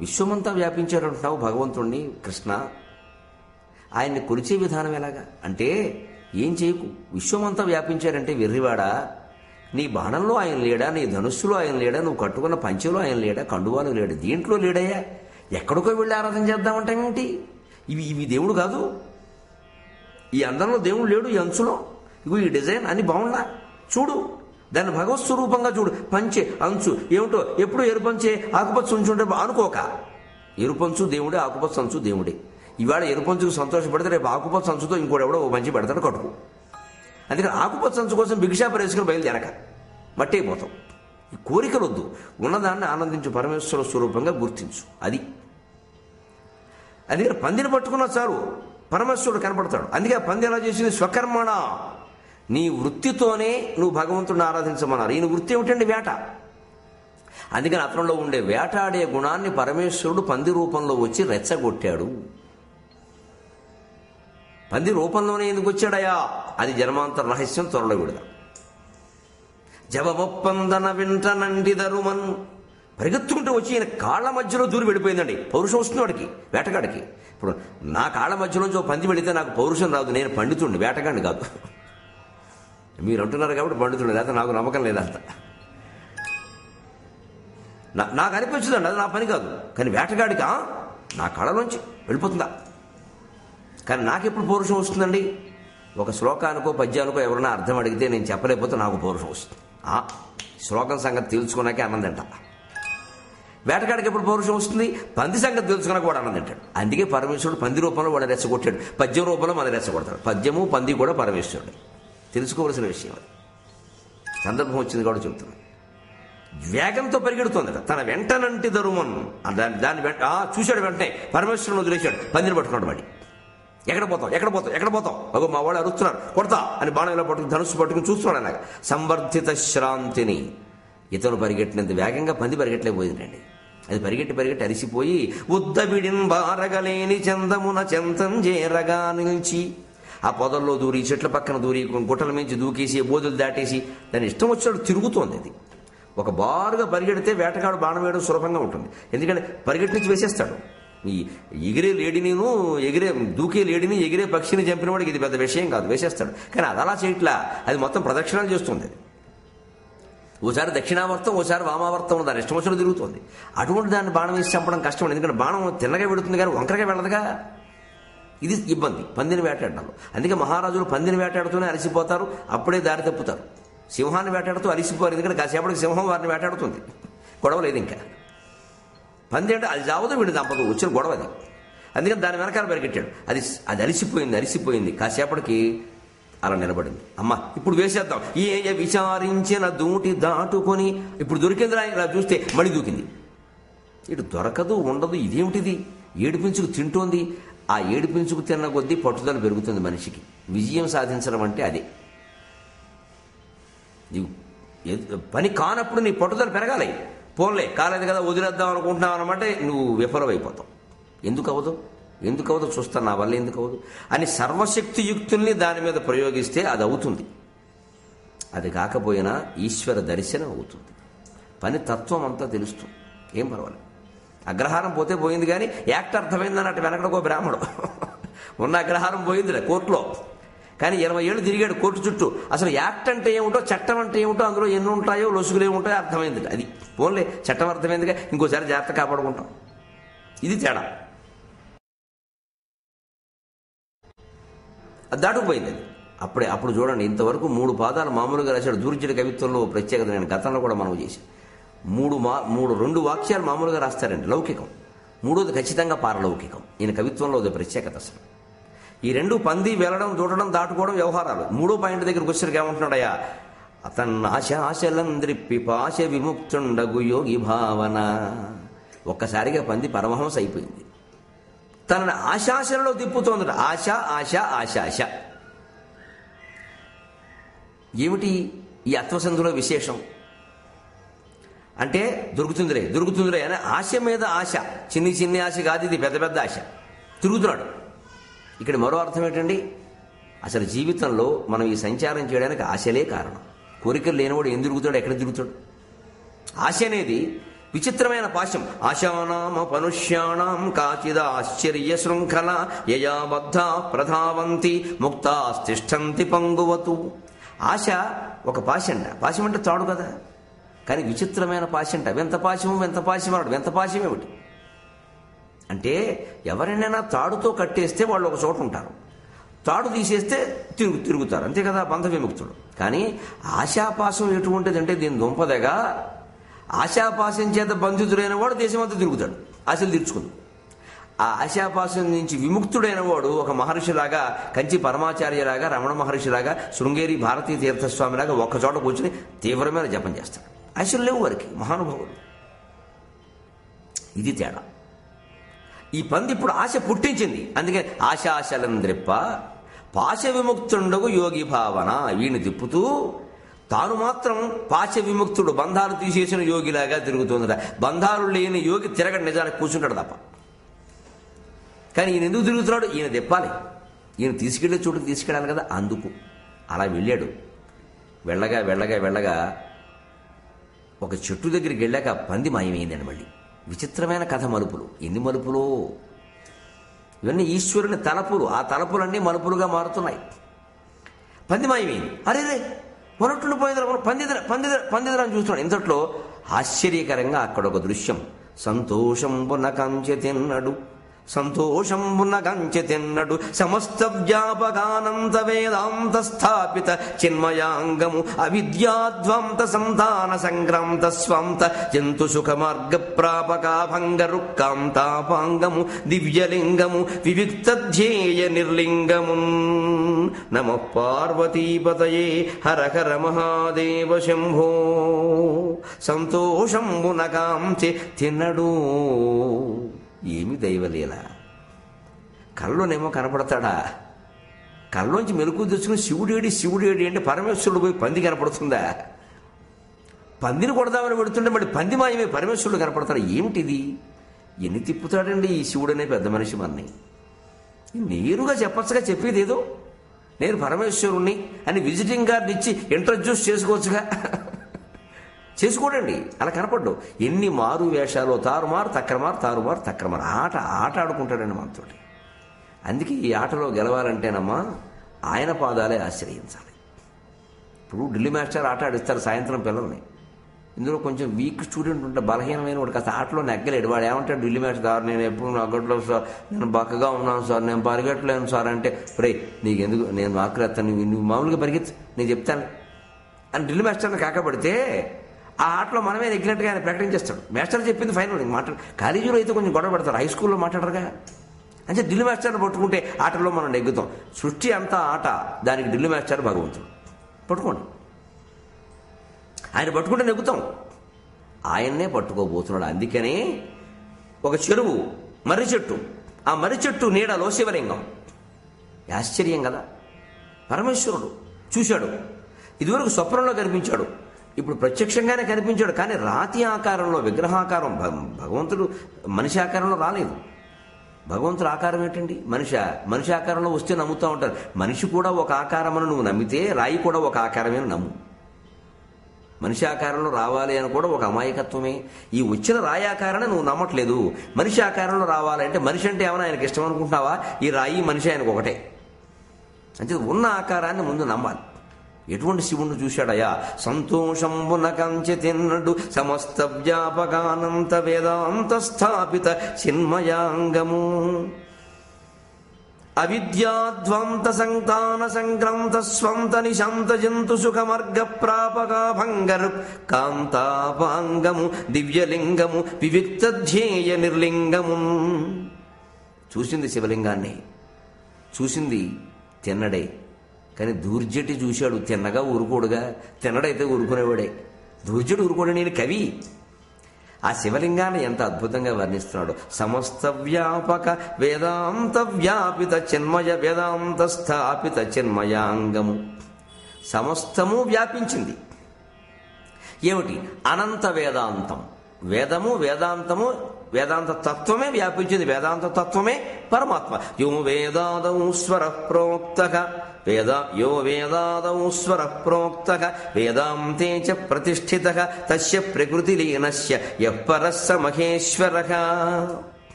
విశ్వమంతా వ్యాపించాడు అంటున్నావు భగవంతుణ్ణి కృష్ణ. ఆయన్ని కొలిచే విధానం ఎలాగా అంటే, ఏం చేయకు. విశ్వమంతా వ్యాపించాడంటే వెర్రివాడా, నీ బాణంలో ఆయన లేడా, నీ ధనుస్సులో ఆయన లేడా, నువ్వు కట్టుకున్న పంచెలో ఆయన లేడా, కండువాలో లేడా, దీంట్లో లేడయ్యా. ఎక్కడికో వెళ్ళి ఆరాధన చేద్దామంటామేమిటి? ఇవి దేవుడు కాదు. ఈ అందంలో దేవుడు లేడు, ఈ అంచులో. ఇగో ఈ డిజైన్ అని బాగుండా చూడు, దాన్ని భగవత్ స్వరూపంగా చూడు. పంచె అంచు ఏమిటో ఎప్పుడు ఎరుపంచే ఆకుపచ్చ ఉంచుంటే అనుకోక. ఎరుపంచు దేవుడే, ఆకుపచ్చ అంచు దేవుడే. ఇవాళ ఎరుపంచుకు సంతోషపడితే రేపు ఆకుపచ్చ అంచుతో ఇంకోటి ఎవడో ఓ మంచి పెడతాడు కట్టుకు. అందుకని ఆకుపచ్చ అంచు కోసం భిక్షా పరివేసుకుని బయలుదేరక మట్టి అయిపోతాం. ఈ కోరికలు వద్దు, ఉన్నదాన్ని ఆనందించు, పరమేశ్వర స్వరూపంగా గుర్తించు. అందుకని పందిని పట్టుకున్నా చాలు, పరమేశ్వరుడు కనపడతాడు. అందుకే ఆ పంది ఎలా చేసింది? స్వకర్మణ, నీ వృత్తితోనే నువ్వు భగవంతుడిని ఆరాధించమన్నారు. ఈయన వృత్తి ఏమిటండి? వేట. అందుకని అతనిలో ఉండే వేటాడే గుణాన్ని పరమేశ్వరుడు పంది రూపంలో వచ్చి రెచ్చగొట్టాడు. పంది రూపంలోనే ఎందుకు వచ్చాడయా? అది జన్మాంతర రహస్యం, త్వరలో విడదాం. జవమొప్పందన వింట నండిదరుమన్, పరిగెత్తుకుంటూ వచ్చి ఈయన కాళ్ళ మధ్యలో దూరి వెళ్ళిపోయిందండి. పౌరుషం వస్తుంది వాడికి, వేటగాడికి. ఇప్పుడు నా కాళ్ళ మధ్యలోంచి ఒక పంది వెళితే నాకు పౌరుషం రాదు, నేను పండితుడిని, వేటగాడిని కాదు. మీరు అంటున్నారు కాబట్టి పండితుడిని, లేకపోతే నాకు నమ్మకం లేదంత. నాకు అనిపించదండి, అది నా పని కాదు. కానీ వేటగాడికి నా కళలోంచి వెళ్ళిపోతుందా? కానీ నాకెప్పుడు పౌరుషం వస్తుందండి? ఒక శ్లోకానికో పద్యానికో ఎవరైనా అర్థం అడిగితే నేను చెప్పలేకపోతే నాకు పౌరుషం వస్తుంది. శ్లోకం సంగతి తెలుసుకున్నాకే అన్నం తింటా. వేటగాడికి ఎప్పుడు పౌరుషం వస్తుంది? పంది సంగతి తెలుసుకున్నాక కూడా అన్నం తింటాడు. అందుకే పరమేశ్వరుడు పంది రూపంలో వాడు రెచ్చగొట్టాడు, పద్యం రూపంలో మన రెచ్చగొడతాడు. పద్యము పంది కూడా పరమేశ్వరుడు, తెలుసుకోవలసిన విషయం. అది సందర్భం వచ్చింది కూడా చెబుతున్నాను. వేగంతో పరిగెడుతోందట. తన వెంటనంటి దరుమన్, దాన్ని చూశాడు. వెంటనే పరమేశ్వరుని వదిలేశాడు, పందిని పట్టుకున్నాడు. వాడి ఎక్కడ పోతాం, ఎక్కడ పోతాం, ఎక్కడ పోతాం? అగో మా వాళ్ళు అరుస్తున్నారు, కొడతా అని బాణం ఇలా పట్టుకుని ధనుసు పట్టుకుని చూస్తున్నాడు. అలాగ సంవర్ధిత శ్రాంతిని. ఇతను పరిగెట్టినంత వేగంగా పంది పరిగెట్టలేకపోయిందండి. అది పరిగెట్టి అరిసిపోయి ఉద్దబిడిన్ బారగలేని చందమున చెంతం చేరగా నిలిచి, ఆ పొదల్లో దూరి, చెట్ల పక్కన దూరి, గుట్టల మించి దూకేసి, బోధులు దాటేసి దాని ఇష్టం వచ్చినట్టు తిరుగుతోంది. అది ఒక బారుగా పరిగెడితే వేటగాడు బాణం వేయడం సులభంగా ఉంటుంది. ఎందుకంటే పరిగెట్టి నుంచి వేసేస్తాడు. ఈ ఎగిరే లేడినిను, దూకే లేడిని, ఎగిరే పక్షిని చంపిన వాడికి ఇది పెద్ద విషయం కాదు, వేసేస్తాడు. కానీ అది అలా చేయట్లా, అది మొత్తం ప్రదక్షిణాలు చేస్తుంది. ఓసారి దక్షిణావర్తం, ఓసారి వామావర్తం, దాని ఇష్టం వచ్చినట్టు తిరుగుతుంది. అటువంటి దాన్ని బాణం వేసి చంపడం కష్టం. ఎందుకంటే బాణం తిన్నగా వెళుతుంది కానీ వంకరగా వెళ్ళదుగా. ఇది ఇబ్బంది పందిని వేటాడడంలో. అందుకే మహారాజులు పందిని వేటాడుతూనే అలసిపోతారు, అప్పుడే దారి తప్పుతారు. సింహాన్ని వేటాడుతూ అలిసిపోరు, ఎందుకంటే కాసేపటికి సింహం వారిని వేటాడుతుంది. గొడవ లేదు. ఇంకా పంది అంటే అది చావదు, వీడు చంపదు, వచ్చిన గొడవ అది. అందుకని దాని వెనకాల పరిగెట్టాడు. అది అలిసిపోయింది. కాసేపటికి అలా నిలబడింది. అమ్మ ఇప్పుడు వేసేద్దాం, ఏ విచారించిన దూటి దాటుకొని, ఇప్పుడు దొరికింది. ఇలా చూస్తే మళ్ళీ దూకింది. ఇటు దొరకదు, ఉండదు, ఇదేమిటిది? ఏడిపించుకు తింటోంది. ఆ ఏడిపించుకు తిన్న కొద్దీ పట్టుదల పెరుగుతుంది మనిషికి. విజయం సాధించడం అంటే అదే. పని కానప్పుడు నీ పట్టుదల పెరగాలి. పోన్లే కాలేదు కదా వదిలేద్దాం అనుకుంటున్నావు అనమాట, నువ్వు విఫలమైపోతావు. ఎందుకు అవ్వదు చూస్తాను, నా వల్ల ఎందుకు అవ్వదు అని సర్వశక్తియుక్తుల్ని దాని మీద ప్రయోగిస్తే అది అవుతుంది. అది కాకపోయినా ఈశ్వర దర్శనం అవుతుంది. పని తత్వం అంతా తెలుస్తుంది, ఏం పర్వాలేదు. అగ్రహారం పోతే పోయింది, కానీ యాక్ట్ అర్థమైంది అన్నట్టు వెనకడకో బ్రాహ్మడు ఉన్న అగ్రహారం పోయిందిలే కోర్టులో. కానీ 20 ఏళ్ళు తిరిగాడు కోర్టు చుట్టూ. అసలు యాక్ట్ అంటే ఏమిటో, చట్టం అంటే ఏమిటో, అందులో ఎన్ని ఉంటాయో, లొసుగులు ఏముంటాయో అర్థమైంది. అది పోన్లే, చట్టం అర్థమైందిగా, ఇంకోసారి జాగ్రత్త కాపాడుకుంటాం. ఇది తేడా. అది దాటుకుపోయింది. అది అప్పుడు చూడండి, ఇంతవరకు 3 పాదాలు మామూలుగా రాశాడు. దూర్జటి కవిత్వంలో ప్రత్యేకత నేను గతంలో కూడా మనం చేశాను. 2 వాక్యాలు మామూలుగా రాస్తారండి, లౌకికం. 3వది ఖచ్చితంగా పారలౌకికం. ఈయన కవిత్వంలో అది ప్రత్యేకత. అసలు ఈ 2 పంది వెళ్ళడం, దూటడం, దాటుకోవడం వ్యవహారాలు. 3వ పాయింట్ దగ్గరకు వచ్చేసరికి ఏమంటున్నాడయ్యా? అతన్ ఆశాశలంద్రిప్పి పాశ విముక్తుండగు యోగి భావన. ఒక్కసారిగా పంది పరమహంస అయిపోయింది. తనని ఆశాశలలో తిప్పుతోందట. ఆశ. ఏమిటి ఈ అత్వసంధిలో విశేషం అంటే? దొరుకుతుందిలే అని ఆశ మీద ఆశ. చిన్ని ఆశ కాదు, ఇది పెద్ద ఆశ. తిరుగుతున్నాడు. ఇక్కడ మరో అర్థం ఏంటండి? అసలు జీవితంలో మనం ఈ సంచారం చేయడానికి ఆశలే కారణం. కోరికలు లేనివాడు ఏం తిరుగుతాడు, ఎక్కడ తిరుగుతాడు? ఆశ అనేది విచిత్రమైన పాశం. ఆశానామ పనుష్యాణం కాచిద ఆశ్చర్య శృంఖల యయాబద్ధ ప్రధావంతి ముక్తాస్తిష్టంతి పంగువతు. ఆశ ఒక పాశం అంటే తాడు కదా, కానీ విచిత్రమైన పాశం అంట. వెంత పాశం అన్నాడు. వెంత పాశం ఏమిటి అంటే, ఎవరైనా తాడుతో కట్టేస్తే వాళ్ళు ఒక చోట ఉంటారు, తాడు తీసేస్తే తిరుగుతారు, అంతే కదా బంధ విముక్తుడు. కానీ ఆశాపాశం ఎటువంటిది అంటే, దీని దుంపదగా ఆశాపాశం చేత బంధితుడైన వాడు దేశమంతా తిరుగుతాడు, ఆశలు తీర్చుకుంది. ఆ ఆశాపాశం నుంచి విముక్తుడైన వాడు ఒక మహర్షిలాగా, కంచి పరమాచార్యలాగా, రమణ మహర్షిలాగా, శృంగేరి భారతీ తీర్థస్వామిలాగా ఒక్కచోట కూర్చుని తీవ్రమైన జపం చేస్తాడు. ఆశలు లేవు వారికి, మహానుభావులు. ఇది తేడా. ఈ పంది ఇప్పుడు ఆశ పుట్టించింది. అందుకే ఆశాశలంద్రిప్ప పాశ విముక్తుండగు యోగి భావన. వీడిని తిప్పుతూ తాను మాత్రం పాశ విముక్తుడు, బంధాలు తీసేసిన యోగిలాగా తిరుగుతుందట. బంధాలు లేని యోగి తిరగడు, నిజానికి కూర్చుంటాడు తప్ప. కానీ ఈయన ఎందుకు తిరుగుతున్నాడు? ఈయన తిప్పాలి. ఈయన తీసుకెళ్లే చోటుకి తీసుకెళ్ళాలి కదా, అందుకు అలా వెళ్ళాడు. వెళ్ళగా వెళ్ళగా వెళ్ళగా ఒక చెట్టు దగ్గరికి వెళ్ళాక పంది మాయమైందండి. మళ్ళీ విచిత్రమైన కథ. మలుపులు, ఎన్ని మలుపులు! ఇవన్నీ ఈశ్వరుని తలపులు. ఆ తలపులన్నీ మలుపులుగా మారుతున్నాయి. పంది మాయమైంది. అరే మొరట్టుండి పోయిందిరా, పందిదర అని చూస్తున్నాడు. ఇంతట్లో ఆశ్చర్యకరంగా అక్కడ ఒక దృశ్యం. సంతోషంబున కంచె తిన్నడు సమస్త వ్యాపకానంత వేదాంత స్థాపిత చిన్మయాంగము అవిద్యాధ్వాంత సంతాన సంక్రాంత స్వాంత జంతు సుఖ మార్గ ప్రాపకాభంగ రుక్కాంతాపాంగము దివ్యలింగము వివిక్త ధ్యేయ నిర్లింగము. నమ పార్వతీపతయే హర హర మహాదేవ శంభో. సంతోషంబున కాంచె తిన్నడు. ఏమి దైవలీల! కళ్ళలోనేమో కనపడతాడా? కళ్ళలోంచి మెలకు తెచ్చుకుని శివుడేడి అంటే పరమేశ్వరుడు పోయి పంది కనపడుతుందా? పందిని కొడదామని పెడుతుంటే మళ్ళీ పంది మాయమే పరమేశ్వరుడు కనపడతాడు. ఏమిటిది? ఎన్ని తిప్పుతాడండి ఈ శివుడనే పెద్ద మనిషి మనని. నేరుగా చెప్పచ్చుగా, చెప్పేదేదో నేను పరమేశ్వరుణ్ణి అని విజిటింగ్ కార్డు ఇచ్చి ఇంట్రడ్యూస్ చేసుకోవచ్చుగా. చేసుకోడండి, అలా కనపడ్డు. ఎన్ని మారు వేషాలు, తారుమారు తక్రమారు ఆట ఆడుకుంటాడండి మనతోటి. అందుకే ఈ ఆటలో గెలవాలంటేనమ్మా ఆయన పాదాలే ఆశ్రయించాలి. ఇప్పుడు ఢిల్లీ మాస్టర్ ఆట ఆడిస్తారు సాయంత్రం పిల్లల్ని. ఇందులో కొంచెం వీక్ స్టూడెంట్ ఉంటే, బలహీనమైన వాడు కాస్త ఆటలో నెగ్గలేడు. వాడు ఏమంటాడు ఢిల్లీ మాస్టర్ సార్, నేను ఎప్పుడు నగ్గట్లో సార్, నేను బక్కగా ఉన్నాను సార్, నేను పరిగెట్టలేను సార్ అంటే, రే నీకెందుకు, నేను వాకులేస్తాను, నువ్వు మామూలుగా పరిగెత్తు, నేను చెప్తాను అని ఢిల్లీ మాస్టర్ని కాకపడితే ఆ ఆటలో మనమే నెగ్గినట్టుగా ఆయన ప్రకటించేస్తాడు. మాస్టర్ చెప్పింది ఫైనల్. కాలేజీలో అయితే కొంచెం గొడవ పెడతారు, హై స్కూల్లో మాట్లాడరుగా. అంటే ఢిల్లీ మాస్టర్ని పట్టుకుంటే ఆటలో మనం నెగ్గుతాం. సృష్టి అంతా ఆట, దానికి ఢిల్లీ మాస్టర్ భగవంతుడు. పట్టుకోండి, ఆయన పట్టుకుంటే నెగ్గుతాం. ఆయన్నే పట్టుకోబోతున్నాడు. అందుకనే ఒక చెరువు, మర్రి చెట్టు, ఆ మర్రి చెట్టు నీడలో శివలింగం. ఆశ్చర్యం కదా! పరమేశ్వరుడు చూశాడు. ఇదివరకు స్వప్నంలో కనిపించాడు, ఇప్పుడు ప్రత్యక్షంగానే కనిపించాడు. కానీ రాతి ఆకారంలో, విగ్రహాకారం. భగవంతుడు మనిషి ఆకారంలో రాలేదు. భగవంతుడు ఆకారం ఏంటండి? మనిషి ఆకారంలో వస్తే నమ్ముతూ ఉంటారు. మనిషి కూడా ఒక ఆకారమని నువ్వు నమ్మితే రాయి కూడా ఒక ఆకారమే నమ్ము. మనిషి ఆకారంలో రావాలి అని కూడా ఒక అమాయకత్వమే. ఈ వచ్చిన రాయి ఆకారాన్ని నువ్వు నమ్మట్లేదు. మనిషి ఆకారంలో రావాలంటే, మనిషి అంటే ఏమైనా ఆయనకి ఇష్టం అనుకుంటున్నావా? ఈ రాయి మనిషి ఆయనకు ఒకటే. అంటే ఉన్న ఆకారాన్ని ముందు నమ్మాలి. ఎటువంటి శివుణ్ణి చూశాడయా? సంతోషంబున కంచె తిన్నడు సమస్త వ్యాపకానంత వేదాంత స్థాపిత చిన్మయాంగము అవిద్యాధ్వాంత సంతాన సంక్రాంత స్వంత నిశాంత జంతు సుఖమర్గ ప్రాపకాభంగరు కాంతాపాంగము దివ్యలింగము వివిక్త ధ్యేయ నిర్లింగము. చూసింది శివలింగాన్ని, చూసింది తిన్నడే. కానీ దూర్జటి చూశాడు, తిన్నగా ఊరుకోడుగా. తిన్నడైతే ఊరుకునేవాడే, దూర్జటి ఊరుకోడు. నేను కవి. ఆ శివలింగాన్ని ఎంత అద్భుతంగా వర్ణిస్తున్నాడు. సమస్త వ్యాపక వేదాంత వ్యాపిత చిన్మయ వేదాంత స్థాపిత చిన్మయాంగము. సమస్తము వ్యాపించింది. ఏమిటి? అనంత వేదాంతం. వేదము, వేదాంతము, వేదాంత తత్వమే వ్యాపించింది. వేదాంత తత్వమే పరమాత్మ. యో వేదాదౌ స్వర ప్రోక్తః యో వేదాదౌ స్వర ప్రోక్తః వేదాంతే చ ప్రతిష్ఠితః తస్య ప్రకృతిలీనస్య యః పరః స మహేశ్వరః.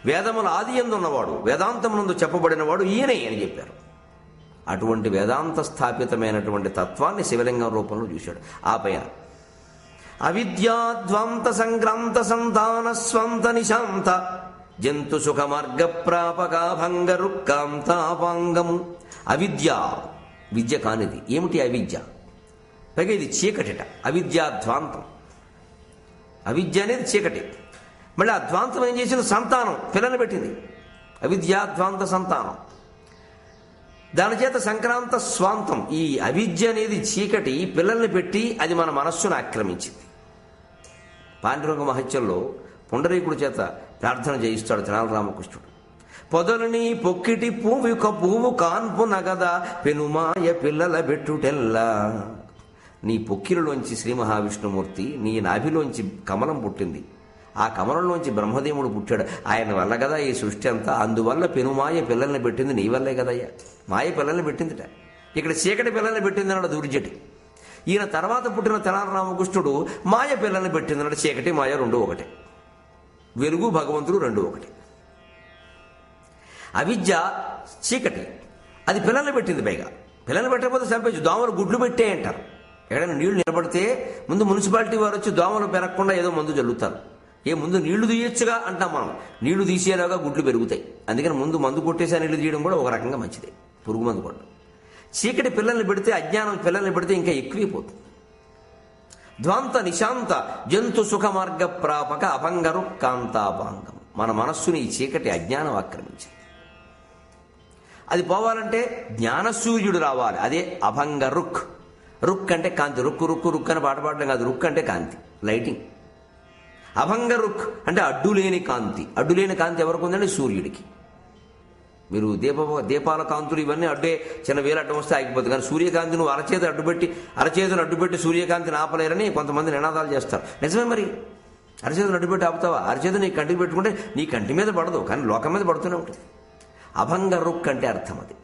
వేదముల ఆది యందు ఉన్నవాడు, వేదాంతమునందు చెప్పబడినవాడు ఈయనే అని చెప్పారు. అటువంటి వేదాంత స్థాపితమైనటువంటి తత్వాన్ని శివలింగం రూపంలో చూశాడు. ఆ పైన అవిద్యాధ్వాంత సంక్రాంత సంతాన స్వంత నిశాంత జంతు సుఖ మార్గ ప్రాపకాభంగ రుక్కాంతాపాంగము. అవిద్య, విద్య కానిది. ఏమిటి అవిద్య? పైగా ఇది చీకటిట. అవిద్యాధ్వాంతం. అవిద్య అనేది చీకటి. మళ్ళీ ఆ ధ్వాంతం ఏం చేసింది? సంతానం, పిల్లల్ని పెట్టింది. అవిద్యాధ్వాంత సంతానం. దాని చేత సంక్రాంత స్వాంతం. ఈ అవిద్య అనేది చీకటి, పిల్లల్ని పెట్టి అది మన మనస్సును ఆక్రమించింది. పాండురంగ మహత్యంలో పుండరీకుడి చేత ప్రార్థన చేయిస్తాడు తెనాలి రామకృష్ణుడు. పొదలని పొక్కిటి పువ్వు కాన్పు నగదా పెనుమాయ పిల్లల బెట్టుటెల్లా. నీ పొక్కిలలోంచి శ్రీ మహావిష్ణుమూర్తి, నీ నాభిలోంచి కమలం పుట్టింది. ఆ కమలంలోంచి బ్రహ్మదేవుడు పుట్టాడు. ఆయన వల్ల కదా ఈ సృష్టి అంతా. అందువల్ల పెనుమాయ పిల్లల్ని పెట్టింది నీ వల్లే కదయ్యా. మాయ పిల్లల్ని పెట్టిందిట. ఇక్కడ చీకటి పిల్లల్ని పెట్టింది అన్నాడు దుర్జటి. ఈయన తర్వాత పుట్టిన తెనాలి రామకృష్ణుడు మాయ పిల్లల్ని పెట్టిందన్నాడు. చీకటి మాయ రెండు ఒకటే, వెలుగు భగవంతుడు రెండు ఒకటే. అవిద్య చీకటి, అది పిల్లల్ని పెట్టింది. పైగా పిల్లల్ని పెట్టకపోతే చంపేచ్చు. దోమలు గుడ్లు పెట్టే అంటారు. ఎక్కడైనా నీళ్లు నిలబడితే ముందు మున్సిపాలిటీ వారు వచ్చి దోమలు పెరగకుండా ఏదో మందు చల్లుతారు. ముందు నీళ్లు తీయొచ్చుగా అంటాం మనం. నీళ్లు తీసేలాగా గుడ్లు పెరుగుతాయి. అందుకని ముందు మందు కొట్టేసా నీళ్లు తీయడం కూడా ఒక రకంగా మంచిదే, పురుగు మందు కొట్టడం. చీకటి పిల్లల్ని పెడితే, అజ్ఞానం పిల్లల్ని పెడితే ఇంకా ఎక్కువైపోతుంది. ధ్వాంత నిశాంత జంతు సుఖ మార్గ ప్రాపక అభంగరు కాంతాపాంగం. మన మనస్సుని ఈ చీకటి అజ్ఞానం ఆక్రమించింది. అది పోవాలంటే జ్ఞానసూర్యుడు రావాలి. అదే అభంగ రుక్. రుక్ అంటే కాంతి. రుక్కు రుక్కు రుక్ అని పాట పాడడం కాదు. రుక్ అంటే కాంతి, లైటింగ్. అభంగ రుక్ అంటే అడ్డులేని కాంతి. అడ్డులేని కాంతి ఎవరికి ఉందండి? సూర్యుడికి. మీరు దీపాల కాంతులు ఇవన్నీ అడ్డే, చిన్న వేలు అడ్డం వస్తే ఆగిపోతుంది. కానీ సూర్యకాంతి నువ్వు అరచేతును అడ్డుపెట్టి సూర్యకాంతిని ఆపలేరని కొంతమంది నినాదాలు చేస్తారు. నిజమే మరి. అరచేతును అడ్డుపెట్టి ఆపుతావా? అరచేతు నీ కంటికి పెట్టుకుంటే నీ కంటి మీద పడదు, కానీ లోకం మీద పడుతూనే ఉంటుంది. అభంగ రుక్ అంటే అర్థం అది.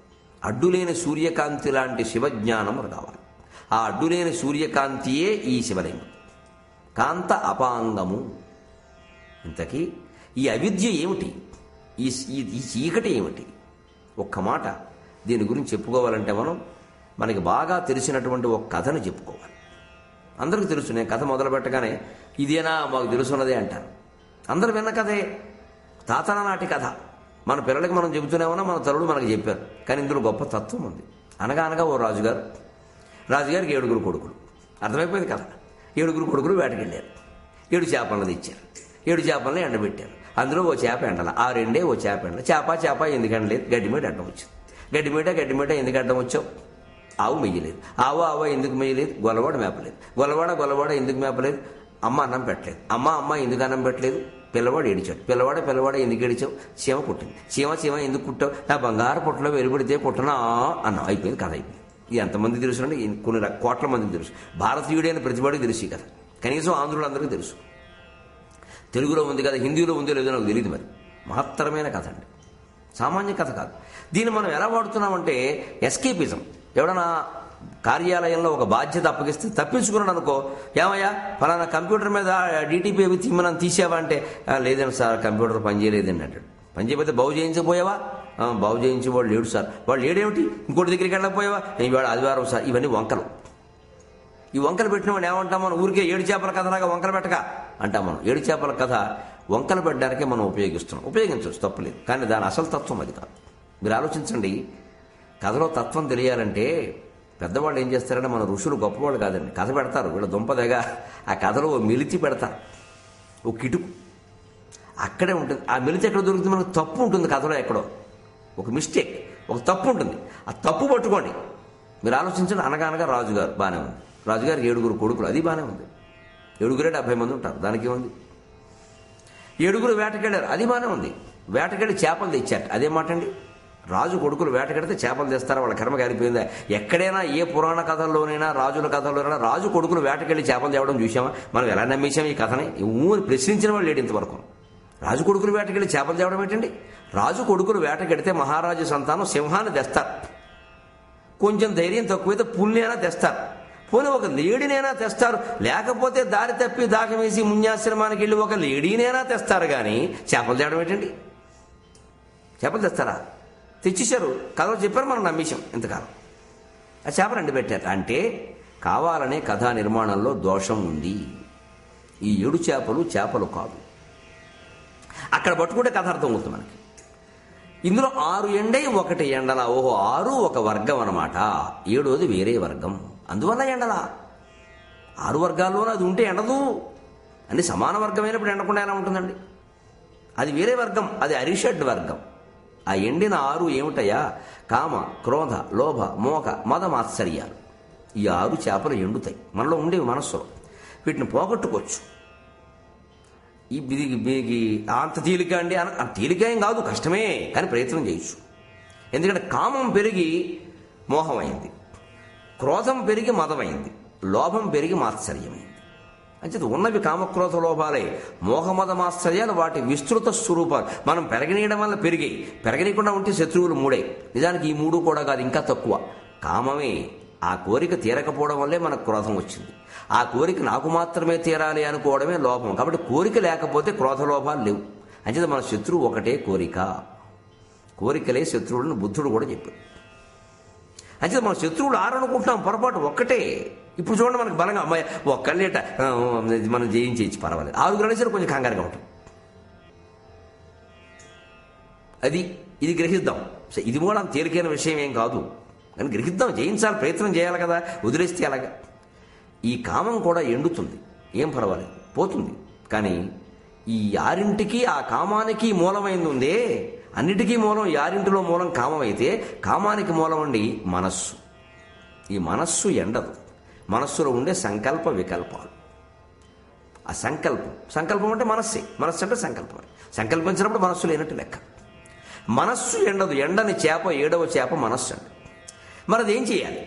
అడ్డులేని సూర్యకాంతి లాంటి శివజ్ఞానం కావాలి. ఆ అడ్డులేని సూర్యకాంతియే ఈ శివలింగం. కాంత అపాంగము. ఇంతకీ ఈ అవిద్య ఏమిటి? ఈ చీకటి ఏమిటి? ఒక్క మాట దీని గురించి చెప్పుకోవాలంటే మనకి బాగా తెలిసినటువంటి ఒక కథను చెప్పుకోవాలి. అందరికీ తెలుసు. నేను కథ మొదలు పెట్టగానే ఇదేనా మాకు తెలుసున్నదే అంటారు. అందరూ విన్న కథే, తాతల నాటి కథ. మన పిల్లలకి మనం చెబుతూనే ఉన్నా, మన తల్లుడు మనకు చెప్పారు. కానీ ఇందులో గొప్ప తత్వం ఉంది. అనగా ఓ రాజుగారికి 7 కొడుకులు. అర్థమైపోయింది కదా. 7 కొడుకులు వేటకెళ్ళారు. 7 చేపలను తెచ్చారు. 7 చేపలను ఎండబెట్టారు. అందులో ఓ చేప ఎండల. ఆ రెండే ఓ చేప ఎండల. చేప ఎందుకు ఎండలేదు? గడ్డిమీట అడ్డం వచ్చింది. గడ్డిమీట ఎందుకు అడ్డం వచ్చావు? ఆవు మెయ్యలేదు. ఆవు ఎందుకు మెయ్యలేదు? గొల్లవాడ మేపలేదు. గొల్లవాడ ఎందుకు మేపలేదు? అమ్మ అన్నం పెట్టలేదు. అమ్మ ఎందుకు అన్నం పెట్టలేదు? పిల్లవాడు ఏడిచాడు. పిల్లవాడ ఎందుకు ఏడిచావు? చీమ కుట్టింది. చీమ ఎందుకు కుట్టావు? నా బంగారు పుట్టలో వెలువడితే పుట్టనా అన్నావు. అయిపోయింది, కథ అయిపోయింది. ఇది ఎంతమంది తెలుసు అండి? కొన్ని కోట్ల మందికి తెలుసు. భారతీయుడైన ప్రతివాడికి తెలుసు కదా. కనీసం ఆంధ్రులందరికీ తెలుసు. తెలుగులో ఉంది కదా, హిందీలో ఉందో లేదో నాకు తెలియదు. మరి మహత్తరమైన కథ అండి, సామాన్య కథ కాదు. దీన్ని మనం ఎలా వాడుతున్నామంటే ఎస్కేపిజం. ఎవడన్నా కార్యాలయంలో ఒక బాధ్యత అప్పగిస్తే తప్పించుకున్నాడు అనుకో, ఏమయ్యా ఫలానా కంప్యూటర్ మీద డీటీపీ అవి తీమని తీసావా అంటే, లేదండి సార్ కంప్యూటర్ పనిచేయలేదండి అంటాడు. పని చేయకపోతే బాగు చేయించకపోయావా? బాగు చేయించేవాడు లేడు సార్. వాడు లేడేమిటి? ఇంకోటి దగ్గరికి వెళ్ళకపోయావా? ఇవాడు ఆదివారం సార్. ఇవన్నీ వంకలు. ఈ వంకలు పెట్టిన వాడు ఏమంటాం మనం? ఊరికే 7 చేపల కథలాగా వంకలు పెట్టక అంటాం మనం. 7 చేపల కథ వంకలు పెట్టడానికే మనం ఉపయోగించవచ్చు, తప్పులేదు. కానీ దాని అసలు తత్వం అది కాదు. మీరు ఆలోచించండి. కథలో తత్వం తెలియాలంటే పెద్దవాళ్ళు ఏం చేస్తారంటే, మన ఋషులు గొప్పవాళ్ళు కాదండి, కథ పెడతారు. వీళ్ళ దుంపదగా ఆ కథలో ఓ మిలితి పెడతారు, ఓ కిటుకు అక్కడే ఉంటుంది. ఆ మిలితి ఎక్కడ దొరుకుతుంది? మనకు తప్పు ఉంటుంది కథలో, ఎక్కడో ఒక మిస్టేక్, ఒక తప్పు ఉంటుంది. ఆ తప్పు పట్టుకోండి. మీరు ఆలోచించండి. అనగా రాజుగారు బాగానే ఉంది. రాజుగారికి 7 కొడుకులు, అది బాగానే ఉంది. 7 70 మంది ఉంటారు, దానికి ఏముంది? 7 వేటకెళ్ళారు, అది బాగానే ఉంది. వేటకెళ్ళి చేపలు తెచ్చారు, అదే మాట అండి. రాజు కొడుకులు వేటకెడితే చేపలు తెస్తారా? వాళ్ళ కర్మ కాలిపోయిందా? ఎక్కడైనా ఏ పురాణ కథల్లోనైనా, రాజుల కథల్లోనైనా రాజు కొడుకులు వేటకెళ్ళి చేపలు తేవడం చూసామా? మనం ఎలా నమ్మేశాం ఈ కథని? ప్రశ్నించిన వాళ్ళు లేడు ఇంతవరకు. రాజు కొడుకులు వేటకెళ్ళి చేపలు తేవడం ఏంటండి? రాజు కొడుకులు వేటకెడితే మహారాజు సంతానం సింహాన్ని తెస్తారు. కొంచెం ధైర్యం తక్కువైతే పుల్నైనా తెస్తారు. పోనీ ఒక లేడీనైనా తెస్తారు. లేకపోతే దారి తప్పి దాహం వేసి మున్యాశ్రమానికి వెళ్ళి ఒక లేడీనైనా తెస్తారు. కానీ చేపలు తేవడం ఏంటండి? చేపలు తెస్తారా? తెచ్చేశారు, కథలు చెప్పారు, మనం నమ్మేశాం ఇంతకాలం. ఆ చేపలు ఎండబెట్టారు. అంటే కావాలనే కథా నిర్మాణంలో దోషం ఉంది. ఈ 7 చేపలు కాదు. అక్కడ పట్టుకుంటే కథ అర్థం అవుతుంది మనకి. ఇందులో 6 ఎండై 1 ఎండల. ఓహో, 6 ఒక వర్గం అనమాట, 7వది వేరే వర్గం. అందువల్ల ఎండల 6 వర్గాల్లోనూ అది ఉంటే ఎండదు. అన్ని సమాన వర్గమైనప్పుడు ఎండకుండా ఎలా ఉంటుందండి? అది వేరే వర్గం, అది అరిషడ్ వర్గం. ఆ ఎండిన 6 ఏమిటయా? కామ, క్రోధ, లోభ, మోహ, మద, మాత్సర్యాలు. ఈ 6 చేపలు ఎండుతాయి మనలో ఉండేవి, మనస్సులో. వీటిని పోగొట్టుకోవచ్చు. మీకు అంత తేలిక అండి? తేలిక ఏం కాదు, కష్టమే, కానీ ప్రయత్నం చేయొచ్చు. ఎందుకంటే కామం పెరిగి మోహమైంది, క్రోధం పెరిగి మదమైంది, లోభం పెరిగి మాత్సర్యమైంది. అంచేది ఉన్నవి కామక్రోధ లోపాలే. మోహమదమాశ్చర్యాలు వాటి విస్తృత స్వరూపాలు. మనం పెరగనీయడం వల్ల పెరగనీయకుండా ఉంటే శత్రువులు 3. నిజానికి ఈ 3 కూడా కాదు, ఇంకా తక్కువ. కామమే. ఆ కోరిక తీరకపోవడం వల్లే మనకు క్రోధం వచ్చింది. ఆ కోరిక నాకు మాత్రమే తీరాలి అనుకోవడమే లోపం. కాబట్టి కోరిక లేకపోతే క్రోధ లోపాలు లేవు. అంచేది మన శత్రువు ఒకటే కోరిక. కోరికలే శత్రువులను బుద్ధుడు కూడా చెప్పాడు. అంచేది మన శత్రువులు 6 అనుకుంటున్నాం, పొరపాటు ఒక్కటే. ఇప్పుడు చూడండి, మనకు బలంగా అమ్మాయి ఒక్కళ్ళేట మనం జయించేయచ్చు, పర్వాలేదు. 6 అనేసరికి కొంచెం కంగారుగా ఉంటుంది. ఇది గ్రహిద్దాం. ఇది కూడా అంత తేలికైన విషయం ఏం కాదు, కానీ గ్రహిద్దాం. జయించాలి, ప్రయత్నం చేయాలి కదా, వదిలేస్తే అలాగా. ఈ కామం కూడా ఎండుతుంది, ఏం పర్వాలేదు, పోతుంది. కానీ ఈ 6ంటికి, ఆ కామానికి మూలమైంది ఉందే, అన్నిటికీ మూలం, 6ంటిలో మూలం కామం అయితే, కామానికి మూలం అండి మనస్సు. ఈ మనస్సు ఎండదు. మనస్సులో ఉండే సంకల్ప వికల్పాలు. ఆ సంకల్పం అంటే మనస్సే. మనస్సు అంటే సంకల్పమే. సంకల్పించినప్పుడు మనస్సు లేనట్టు లెక్క. మనస్సు ఎండదు. ఎండని చేప, 7వ చేప మనస్సు అండి. మరి అదేం చేయాలి?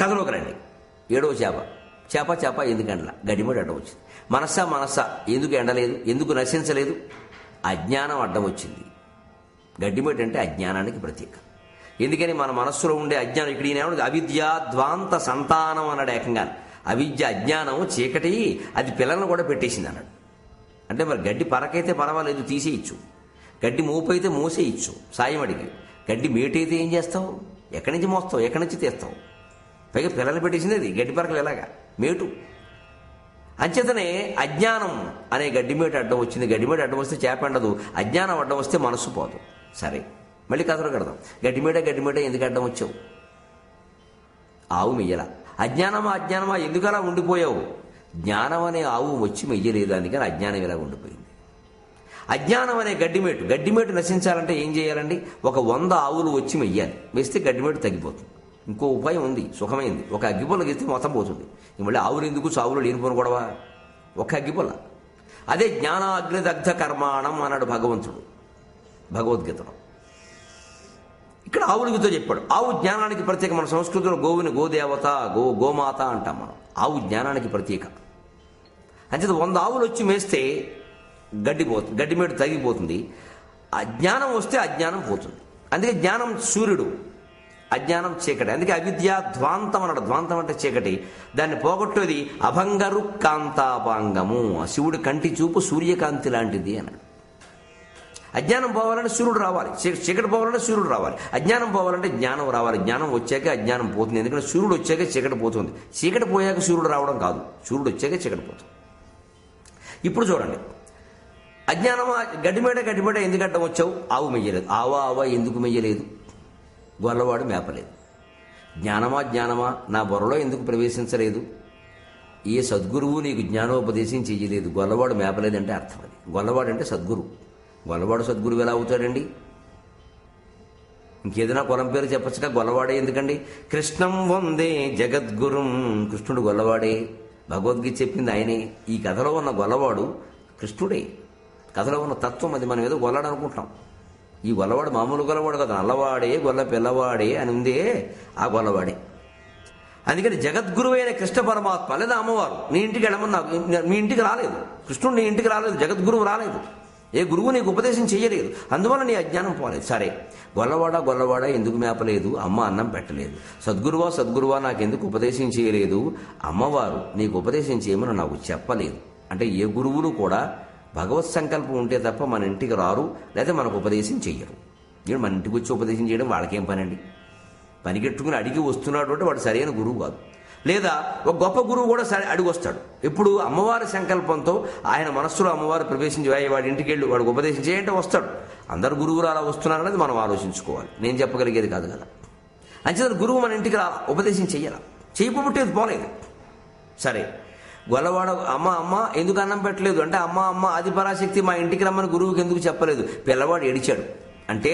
కథలోకి రండి. 7వ చేప ఎందుకు ఎండల? గడిమడి అడ్డం వచ్చింది. మనస్సా ఎందుకు ఎండలేదు? ఎందుకు నశించలేదు? అజ్ఞానం అడ్డం వచ్చింది. గడ్డిమడి అంటే అజ్ఞానానికి ప్రతీక. ఎందుకని మన మనస్సులో ఉండే అజ్ఞానం, ఇక్కడ ఈయన అవిద్యాద్వాంత సంతానం అన్నాడు ఏకంగా. అవిద్య, అజ్ఞానం, చీకటి, అది పిల్లలను కూడా పెట్టేసింది అన్నాడు. అంటే మరి గడ్డి పరకైతే పర్వాలేదు, తీసేయచ్చు. గడ్డి మోపైతే మోసేయచ్చు సాయం అడిగి. గడ్డి మేటైతే ఏం చేస్తావు? ఎక్కడి నుంచి మోస్తావు? ఎక్కడి నుంచి తీస్తావు? పైగా పిల్లలు పెట్టేసింది అది. గడ్డి పరకలు ఎలాగా? మేటు. అంచేతనే అజ్ఞానం అనే గడ్డిమేట అడ్డం వచ్చింది. గడ్డిమేట అడ్డం వస్తే చేప ఎండదు, అజ్ఞానం అడ్డం వస్తే మనస్సు పోదు. సరే, మళ్ళీ కథలో కడదాం. గడ్డిమేట ఎందుకు అడ్డం వచ్చావు? ఆవు మెయ్యల. అజ్ఞానమా ఎందుకు అలా ఉండిపోయావు? జ్ఞానం అనే ఆవు వచ్చి మెయ్యలేదు, అందుకని అజ్ఞానం ఇలా ఉండిపోయింది. అజ్ఞానం అనే గడ్డిమేటు నశించాలంటే ఏం చేయాలండి? ఒక 100 ఆవులు వచ్చి మెయ్యాలి. వేస్తే గడ్డిమేటు తగ్గిపోతుంది. ఇంకో ఉపాయం ఉంది, సుఖమైంది. ఒక అగ్గిపుల్ల గీస్తే మొత్తం పోతుంది. మళ్ళీ ఆవులు ఎందుకు, చావులు లేనిపోను గొడవ? ఒక అగ్గిపుల్ల. అదే జ్ఞానాగ్నిదగ్ధ కర్మాణం అన్నాడు భగవంతుడు భగవద్గీతలో. ఇక్కడ ఆవులతో చెప్పాడు. ఆవు జ్ఞానానికి ప్రత్యేక. మన సంస్కృతిలో గోవుని గోదేవత, గోమాత అంటాం మనం. ఆవు జ్ఞానానికి ప్రత్యేక. అంచేత 100 ఆవులు వచ్చి మేస్తే గడ్డిమేటు తగ్గిపోతుంది. అజ్ఞానం వస్తే అజ్ఞానం పోతుంది. అందుకే జ్ఞానం సూర్యుడు, అజ్ఞానం చీకటి. అందుకే అవిద్య ధ్వాంతం అన్నాడు. ధ్వాంతం అంటే చీకటి. దాన్ని పోగొట్టేది అభంగరు కాంతాపాంగము. శివుడి కంటి చూపు సూర్యకాంతి లాంటిది అన్నాడు. అజ్ఞానం పోవాలంటే సూర్యుడు రావాలి, చీకటి పోవాలంటే సూర్యుడు రావాలి. అజ్ఞానం పోవాలంటే జ్ఞానం రావాలి. జ్ఞానం వచ్చాక అజ్ఞానం పోతుంది. ఎందుకంటే సూర్యుడు వచ్చాక చీకటి పోతుంది. చీకటి పోయాక సూర్యుడు రావడం కాదు, సూర్యుడు వచ్చాక చీకటి పోతుంది. ఇప్పుడు చూడండి, అజ్ఞానమా గడ్డిమేట ఎందుకు అడ్డం వచ్చావు? ఆవు మెయ్యలేదు. ఆవా ఎందుకు మెయ్యలేదు? గొల్లవాడు మేపలేదు. జ్ఞానమా నా బొర్రలో ఎందుకు ప్రవేశించలేదు? ఏ సద్గురువు నీకు జ్ఞానోపదేశం చెయ్యలేదు. గొల్లవాడు మేపలేదంటే అర్థం అది. గొల్లవాడు అంటే సద్గురువు. గొల్లవాడు సద్గురువు ఎలా అవుతాడండి? ఇంకేదైనా కులం పేరు చెప్పచ్చుగా. గొల్లవాడే ఎందుకండి? కృష్ణం వందే జగద్గురుం. కృష్ణుడు గొల్లవాడే. భగవద్గీత చెప్పింది ఆయనే. ఈ కథలో ఉన్న గొల్లవాడు కృష్ణుడే. కథలో ఉన్న తత్వం అది. మనం ఏదో గొల్లడు అనుకుంటాం. ఈ గొల్లవాడు మామూలు గొల్లవాడు కదా, నల్లవాడే గొల్ల పిల్లవాడే అని ఉందే, ఆ గొల్లవాడే. అందుకని జగద్గురువైన కృష్ణ పరమాత్మ లేదా అమ్మవారు నీ ఇంటికి వెళ్ళమన్నా, మీ ఇంటికి రాలేదు. కృష్ణుడు నీ ఇంటికి రాలేదు, జగద్గురువు రాలేదు. ఏ గురువు నీకు ఉపదేశం చేయలేదు. అందువల్ల నీ అజ్ఞానం పోలేదు. సరే, గొల్లవాడా ఎందుకు మేపలేదు? అమ్మ అన్నం పెట్టలేదు. సద్గురువా నాకెందుకు ఉపదేశం చేయలేదు? అమ్మవారు నీకు ఉపదేశం చేయమని నాకు చెప్పలేదు. అంటే ఏ గురువులు కూడా భగవత్ సంకల్పం ఉంటే తప్ప మన ఇంటికి రారు, లేదా మనకు ఉపదేశం చెయ్యరు. నేను మన ఇంటికి వచ్చి ఉపదేశం చేయడం వాళ్ళకేం పని అండి? పనికెట్టుకుని అడిగి వస్తున్నాడు అంటే వాడు సరైన గురువు కాదు. లేదా ఒక గొప్ప గురువు కూడా సరే అడిగి వస్తాడు. ఇప్పుడు అమ్మవారి సంకల్పంతో ఆయన మనస్సులో అమ్మవారు ప్రవేశించి వాడి ఇంటికి వెళ్ళి వాడికి ఉపదేశం చేయంటే వస్తాడు. అందరు గురువులు అలా వస్తున్నారనేది మనం ఆలోచించుకోవాలి. నేను చెప్పగలిగేది కాదు కదా. అంచేత గురువు మన ఇంటికి రా ఉపదేశం చెయ్యాల, చేయకపోతే పోలేదు. సరే, గొల్లవాడ అమ్మ ఎందుకు అన్నం పెట్టలేదు అంటే, అమ్మ అది పరాశక్తి, మా ఇంటికి రమ్మని గురువుకి ఎందుకు చెప్పలేదు? పిల్లవాడు ఏడిచాడు అంటే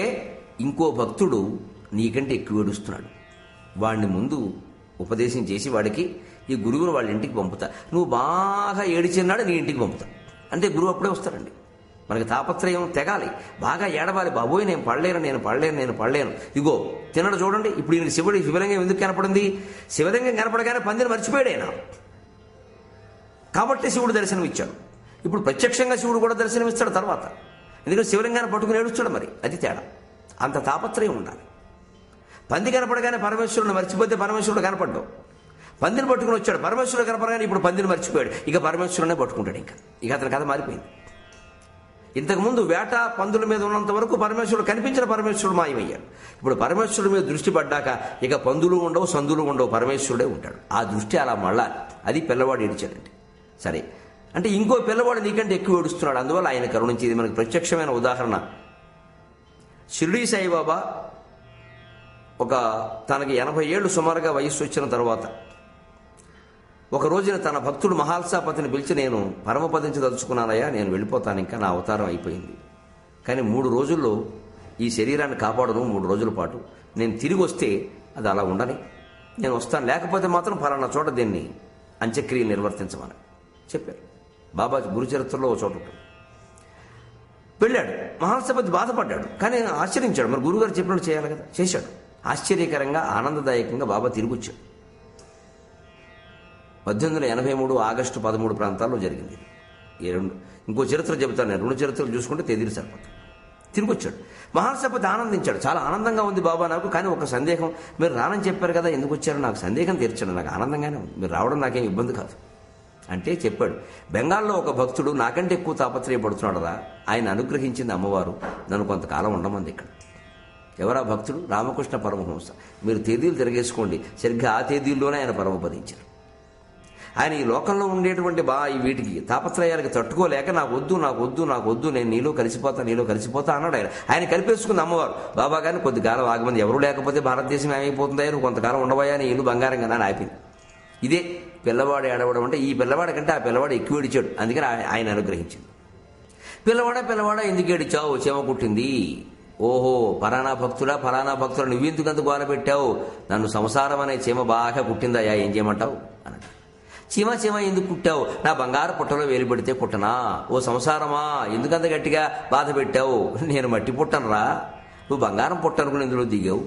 ఇంకో భక్తుడు నీకంటే ఎక్కువ ఏడుస్తున్నాడు. వాడిని ముందు ఉపదేశం చేసి వాడికి ఈ గురువును వాళ్ళ ఇంటికి పంపుతా. నువ్వు బాగా ఏడిచిన్నాడు నీ ఇంటికి పంపుతా అంటే గురువు అప్పుడే వస్తారండి. మనకి తాపత్రయం తెగాలి, బాగా ఏడవాలి. బాబోయ్ నేను పడలేను. ఇగో తినడు చూడండి. ఇప్పుడు ఈయనకి శివలింగం ఎందుకు కనపడింది? శివలింగం కనపడగానే పందిని మర్చిపోయాడు ఆయన. కాబట్టి శివుడు దర్శనం ఇచ్చాడు. ఇప్పుడు ప్రత్యక్షంగా శివుడు కూడా దర్శనం ఇస్తాడు తర్వాత. ఎందుకంటే శివలింగాన్ని పట్టుకుని ఏడుస్తాడు. మరి అది తేడా. అంత తాపత్రయం ఉండాలి. పంది కనపడగానే పరమేశ్వరుని మర్చిపోతే పరమేశ్వరుడు కనపడ్డావు. పందిని పట్టుకుని వచ్చాడు, పరమేశ్వరుడు కనపడగానే ఇప్పుడు పందిని మర్చిపోయాడు. ఇక పరమేశ్వరునే పట్టుకుంటాడు. ఇక అతని కథ మారిపోయింది. ఇంతకుముందు వేట పందుల మీద ఉన్నంత వరకు పరమేశ్వరుడు కనిపించిన పరమేశ్వరుడు మాయమయ్యాడు. ఇప్పుడు పరమేశ్వరుడు మీద దృష్టి పడ్డాక ఇక పందులు ఉండవు, సందులు ఉండవు, పరమేశ్వరుడే ఉంటాడు. ఆ దృష్టి అలా మళ్ళా అది పిల్లవాడు ఏడిచాడండి. సరే అంటే ఇంకో పిల్లవాడు నీకంటే ఎక్కువ ఏడుస్తున్నాడు, అందువల్ల ఆయన కరుణించి. ఇది మనకు ప్రత్యక్షమైన ఉదాహరణ. షిరిడీ సాయిబాబా తనకి 80 ఏళ్ళు సుమారుగా వయస్సు వచ్చిన తర్వాత ఒక రోజున తన భక్తుడు మహాల్సాపతిని పిలిచి, నేను పరమపదించదలుచుకున్నానయ్యా, నేను వెళ్ళిపోతాను, ఇంకా నా అవతారం అయిపోయింది, కానీ 3 రోజుల్లో ఈ శరీరాన్ని కాపాడను, 3 రోజుల పాటు నేను తిరిగి వస్తే అది అలా ఉండని, నేను వస్తాను, లేకపోతే మాత్రం ఫలానా చోట దీన్ని అంత్యక్రియలు నిర్వర్తించమని చెప్పారు. బాబా గురుచరిత్రలో ఒక చోట ఉంటుంది. వెళ్ళాడు. మహాల్సాపతి బాధపడ్డాడు, కానీ ఆశ్చర్యించాడు. మరి గురుగారు చెప్పినట్టు చేయాలి కదా, చేశాడు. ఆశ్చర్యకరంగా ఆనందదాయకంగా బాబా తిరిగి వచ్చాడు. 1883 ఆగస్టు 13 ప్రాంతాల్లో జరిగింది. ఇంకో చరిత్ర చెబుతాను నేను, 2 చరిత్రలు చూసుకుంటే తేదీలు సరిపోతాయి. తిరిగి వచ్చాడు. మహాల్సాపతి ఆనందించాడు. చాలా ఆనందంగా ఉంది బాబా నాకు, కానీ ఒక సందేహం, మీరు రానని చెప్పారు కదా, ఎందుకు వచ్చారు, నాకు సందేహం తీర్చాడు, నాకు ఆనందంగానే ఉంది, మీరు రావడం నాకేం ఇబ్బంది కాదు అంటే చెప్పాడు. బెంగాల్లో ఒక భక్తుడు నాకంటే ఎక్కువ తాపత్రయపడుతున్నాడు రా, ఆయన అనుగ్రహించింది అమ్మవారు, నన్ను కొంతకాలం ఉండమంది ఇక్కడ. ఎవరా భక్తుడు? రామకృష్ణ పరమహంస. మీరు తేదీలు తిరగేసుకోండి, సరిగ్గా ఆ తేదీల్లోనే ఆయన పరమపదించారు. ఆయన ఈ లోకంలో ఉండేటువంటి వీటికి తాపత్రయాలకి తట్టుకోలేక నాకు వద్దు, నేను నీలో కలిసిపోతా అన్నాడు. ఆయన కలిపేసుకుంది అమ్మవారు. బాబా గారిని కొద్ది కాలం ఆగమంది, ఎవరు లేకపోతే భారతదేశం ఏమైపోతుందా, నువ్వు కొంతకాలం ఉండబోయా, నీ ఇల్లు బంగారం కదా అని ఆపింది. ఇదే పిల్లవాడు ఏడవడం అంటే. ఈ పిల్లవాడి కంటే ఆ పిల్లవాడు ఎక్కువ ఏడిచాడు, అందుకని ఆయన అనుగ్రహించింది. పిల్లవాడా ఎందుకు ఏడిచావు, చీమ కుట్టింది. ఓహో, ఫలానా భక్తుడా నువ్వెందుకంత గోల పెట్టావు, నన్ను సంసారం అనే చీమ బాగా కుట్టిందయ్యా, ఏం చేయమంటావు అన్నాడు. చీమ ఎందుకు కుట్టావు, నా బంగారు పుట్టలో వేలు పెడితే కుట్టనా, ఓ సంసారమా ఎందుకంత గట్టిగా బాధ పెట్టావు, నేను మట్టి పుట్టనురా, నువ్వు బంగారం పుట్టనుకుని ఇందులో దిగావు,